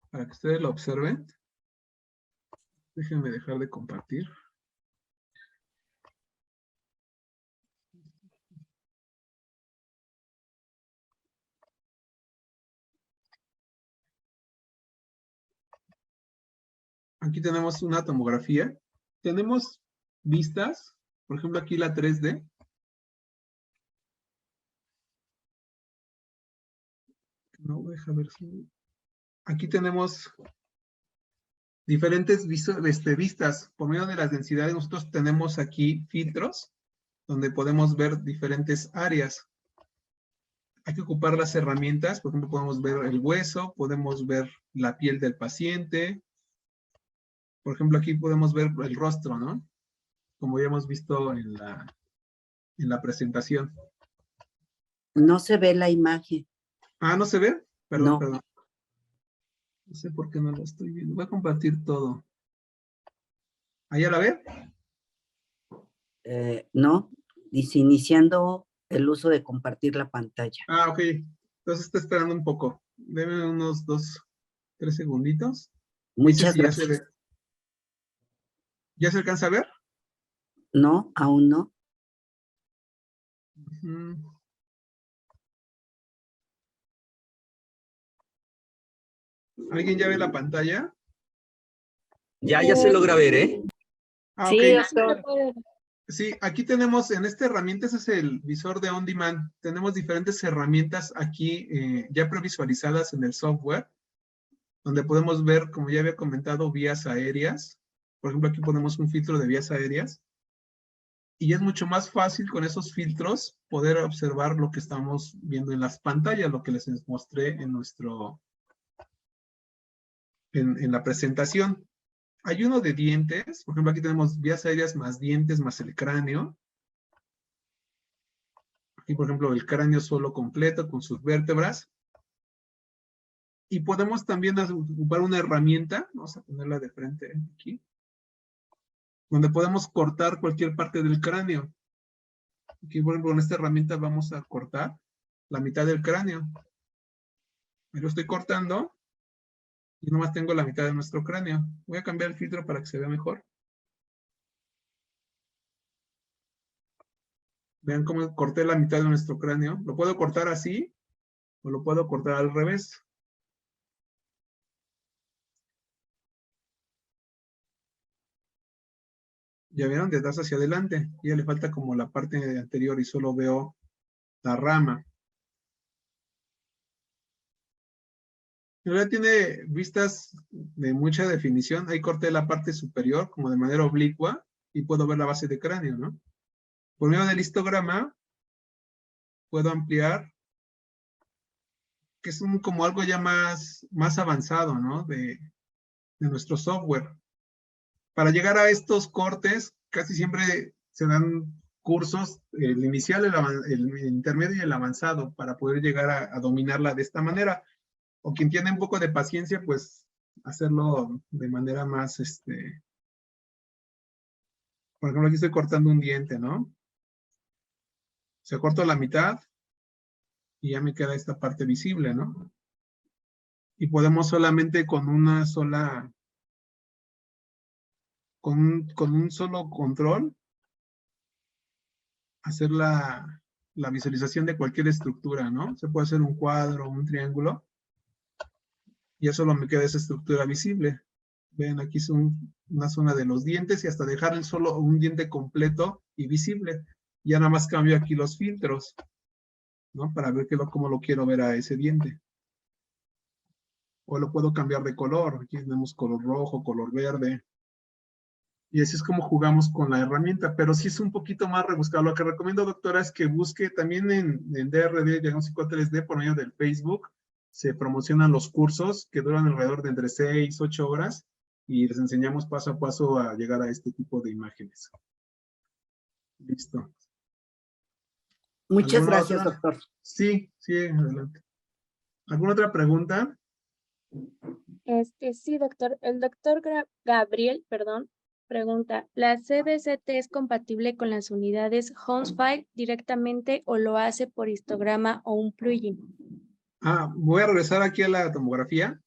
S2: para que ustedes lo observen. Déjenme dejar de compartir. Aquí tenemos una tomografía. Tenemos vistas, por ejemplo aquí la 3D. No, deja ver si... Aquí tenemos diferentes vistas. Por medio de las densidades, nosotros tenemos aquí filtros donde podemos ver diferentes áreas. Hay que ocupar las herramientas. Por ejemplo, podemos ver el hueso, podemos ver la piel del paciente. Por ejemplo, aquí podemos ver el rostro, ¿no? Como ya hemos visto en la presentación.
S3: No se ve la imagen.
S2: Ah, ¿no se ve? Perdón,
S3: No.
S2: perdón. No sé por qué no lo estoy viendo. Voy a compartir todo. ¿Ahí ya la ve?
S3: No. Dice iniciando el uso de compartir la pantalla.
S2: Ah, ok. Entonces está esperando un poco. Deme unos 2, 3 segunditos. Dice
S3: Muchas
S2: si ya se ve.
S3: gracias.
S2: ¿Ya se alcanza a ver?
S3: No, aún no.
S2: Ujú. ¿Alguien ya ve la pantalla?
S4: Ya se logra ver, ¿eh?
S2: Ah,
S1: Sí,
S2: ok.
S1: doctor.
S2: Sí, aquí tenemos en esta herramienta, ese es el visor de On Demand. Tenemos diferentes herramientas aquí ya previsualizadas en el software, donde podemos ver, como ya había comentado, vías aéreas. Por ejemplo, aquí ponemos un filtro de vías aéreas. Y es mucho más fácil con esos filtros poder observar lo que estamos viendo en las pantallas, lo que les mostré en la presentación. Hay uno de dientes, por ejemplo, aquí tenemos vías aéreas más dientes más el cráneo. Aquí, por ejemplo, el cráneo solo completo con sus vértebras. Y podemos también ocupar una herramienta, vamos a ponerla de frente aquí, donde podemos cortar cualquier parte del cráneo. Aquí, por ejemplo, con esta herramienta vamos a cortar la mitad del cráneo. Me lo estoy cortando y nomás tengo la mitad de nuestro cráneo. Voy a cambiar el filtro para que se vea mejor. Vean cómo corté la mitad de nuestro cráneo. Lo puedo cortar así o lo puedo cortar al revés. Ya vieron, de atrás hacia adelante. Ya le falta como la parte anterior y solo veo la rama. Ya tiene vistas de mucha definición. Ahí corté la parte superior como de manera oblicua y puedo ver la base de cráneo, ¿no? Por medio del histograma puedo ampliar, que es como algo ya más avanzado, ¿no? De nuestro software. Para llegar a estos cortes, casi siempre se dan cursos, el inicial, el intermedio y el avanzado, para poder llegar a dominarla de esta manera. O quien tiene un poco de paciencia, pues hacerlo de manera más, por ejemplo, aquí estoy cortando un diente, ¿no? Se corto la mitad y ya me queda esta parte visible, ¿no? Y podemos solamente con una sola, con un solo control, hacer la visualización de cualquier estructura, ¿no? Se puede hacer un cuadro, un triángulo, y ya solo me queda esa estructura visible. Ven, aquí es una zona de los dientes y hasta dejar solo un diente completo y visible. Ya nada más cambio aquí los filtros, ¿no? Para ver cómo lo quiero ver a ese diente. O lo puedo cambiar de color. Aquí tenemos color rojo, color verde. Y así es como jugamos con la herramienta, pero sí es un poquito más rebuscado. Lo que recomiendo, doctora, es que busque también en DRD, Diagnóstico 3D, por medio del Facebook. Se promocionan los cursos que duran alrededor de entre 6, 8 horas y les enseñamos paso a paso a llegar a este tipo de imágenes. Listo.
S3: Muchas
S2: ¿Alguna
S3: gracias,
S2: otra?
S3: doctor.
S2: Sí, adelante. ¿Alguna otra pregunta?
S1: Sí, doctor. El doctor Gabriel, perdón, pregunta, ¿la CDCT es compatible con las unidades Huntsville directamente o lo hace por histograma o un plugin?
S2: Voy a regresar aquí a la tomografía.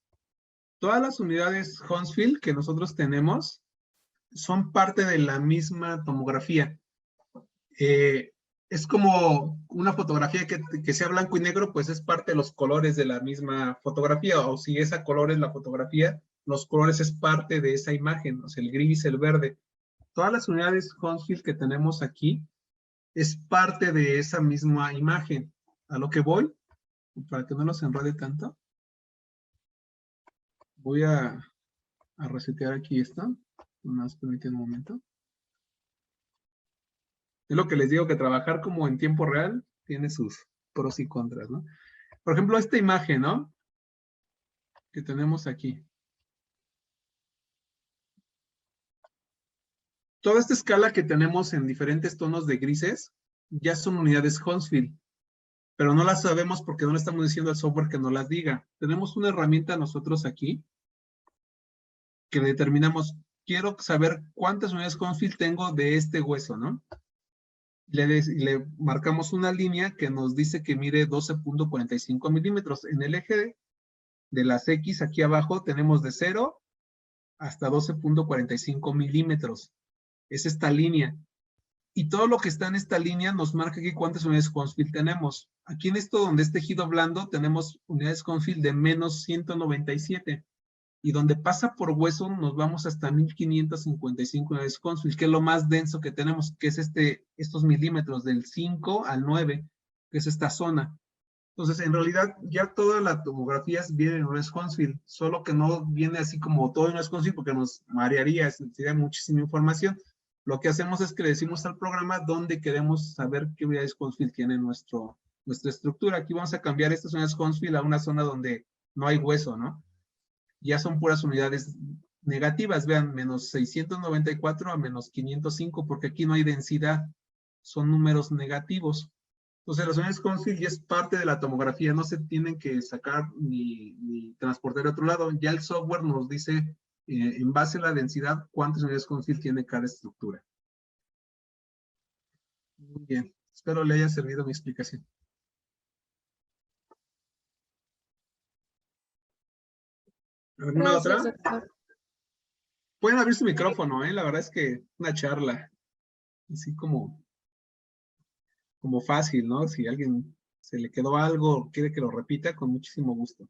S2: Todas las unidades Huntsville que nosotros tenemos son parte de la misma tomografía. Es como una fotografía que sea blanco y negro, pues es parte de los colores de la misma fotografía, o si esa color es la fotografía, los colores es parte de esa imagen, o sea, el gris, el verde. Todas las unidades Huntsville que tenemos aquí es parte de esa misma imagen. A lo que voy para que no los enrede tanto. Voy a resetear aquí esto. Más permítanme un momento. Es lo que les digo, que trabajar como en tiempo real tiene sus pros y contras, ¿no? Por ejemplo, esta imagen, ¿no? Que tenemos aquí. Toda esta escala que tenemos en diferentes tonos de grises ya son unidades Hounsfield, pero no las sabemos porque no le estamos diciendo al software que nos las diga. Tenemos una herramienta nosotros aquí que determinamos, quiero saber cuántas unidades Hounsfield tengo de este hueso, ¿no? Le marcamos una línea que nos dice que mide 12.45 milímetros. En el eje de las X aquí abajo tenemos de 0 hasta 12.45 milímetros. Es esta línea. Y todo lo que está en esta línea nos marca aquí cuántas unidades Hounsfield tenemos. Aquí en esto donde es tejido blando tenemos unidades Hounsfield de menos 197. Y donde pasa por hueso nos vamos hasta 1555 unidades Hounsfield, que es lo más denso que tenemos, que es estos milímetros del 5 al 9, que es esta zona. Entonces, en realidad, ya toda la tomografía viene en unidades Hounsfield, solo que no viene así como todo en unidades Hounsfield porque nos marearía, sería muchísima información. Lo que hacemos es que le decimos al programa dónde queremos saber qué unidades Hounsfield tiene nuestra estructura. Aquí vamos a cambiar estas unidades Hounsfield a una zona donde no hay hueso, ¿no? Ya son puras unidades negativas, vean, menos 694 a menos 505, porque aquí no hay densidad, son números negativos. Entonces, las unidades Hounsfield ya es parte de la tomografía, no se tienen que sacar ni transportar a otro lado. Ya el software nos dice, en base a la densidad, cuántas unidades Hounsfield tiene cada estructura. Muy bien, espero le haya servido mi explicación. ¿Alguna
S1: Gracias,
S2: otra?
S1: doctor.
S2: Pueden abrir su micrófono, la verdad es que una charla, así como fácil, ¿no? Si a alguien se le quedó algo, quiere que lo repita, con muchísimo gusto.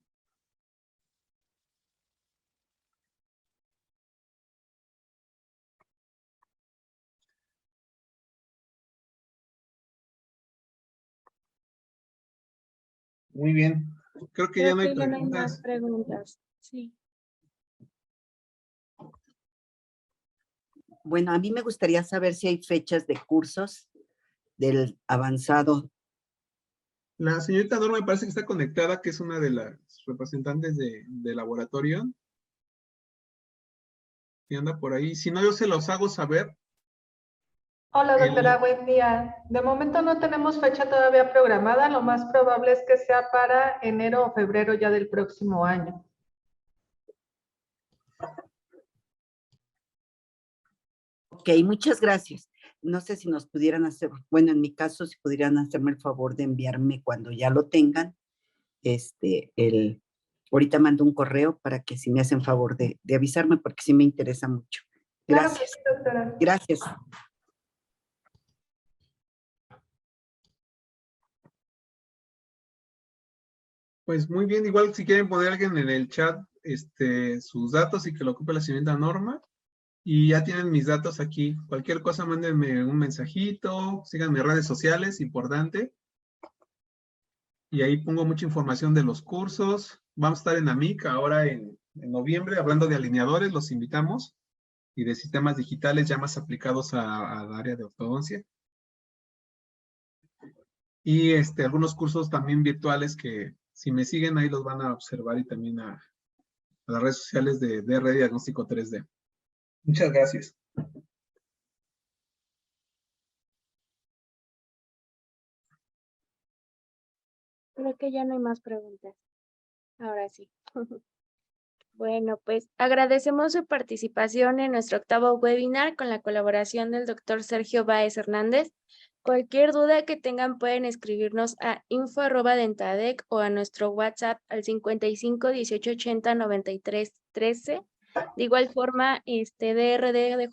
S2: Muy bien. Creo que ya
S1: Creo
S2: no hay
S1: que ya no hay más
S2: preguntas.
S1: preguntas. Sí.
S3: Bueno, a mí me gustaría saber si hay fechas de cursos del avanzado.
S2: La señorita Norma me parece que está conectada, que es una de las representantes de laboratorio. Y anda por ahí. Si no, yo se los hago saber.
S5: Hola, doctora, buen día. De momento no tenemos fecha todavía programada. Lo más probable es que sea para enero o febrero ya del próximo año.
S3: Ok, muchas gracias. No sé si nos pudieran hacer, bueno, en mi caso, si pudieran hacerme el favor de enviarme cuando ya lo tengan, ahorita mando un correo para que si me hacen favor de avisarme, porque sí me interesa mucho.
S5: Claro que
S3: Gracias.
S5: sí, doctora.
S3: Gracias.
S2: Pues muy bien, igual si quieren poner alguien en el chat sus datos y que lo ocupe la señorita Norma. Y ya tienen mis datos aquí. Cualquier cosa, mándenme un mensajito, sigan mis redes sociales, importante. Y ahí pongo mucha información de los cursos. Vamos a estar en AMIC ahora en noviembre, hablando de alineadores, los invitamos. Y de sistemas digitales ya más aplicados al área de ortodoncia. Y algunos cursos también virtuales que si me siguen ahí los van a observar y también a las redes sociales de DR Diagnóstico 3D. Muchas gracias.
S1: Creo que ya no hay más preguntas. Ahora sí. Bueno, pues agradecemos su participación en nuestro octavo webinar con la colaboración del doctor Sergio Báez Hernández. Cualquier duda que tengan pueden escribirnos a info@dentadec o a nuestro WhatsApp al 55 18 80 93 13. De igual forma, DRD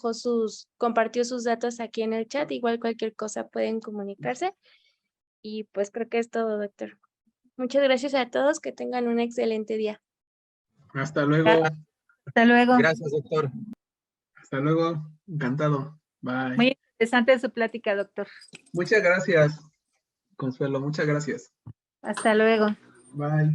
S1: compartió sus datos aquí en el chat. Igual cualquier cosa pueden comunicarse. Y pues creo que es todo, doctor. Muchas gracias a todos. Que tengan un excelente día.
S2: Hasta luego.
S6: Hasta luego.
S4: Gracias, doctor.
S2: Hasta luego. Encantado. Bye.
S6: Muy interesante su plática, doctor.
S2: Muchas gracias, Consuelo. Muchas gracias.
S6: Hasta luego.
S2: Bye.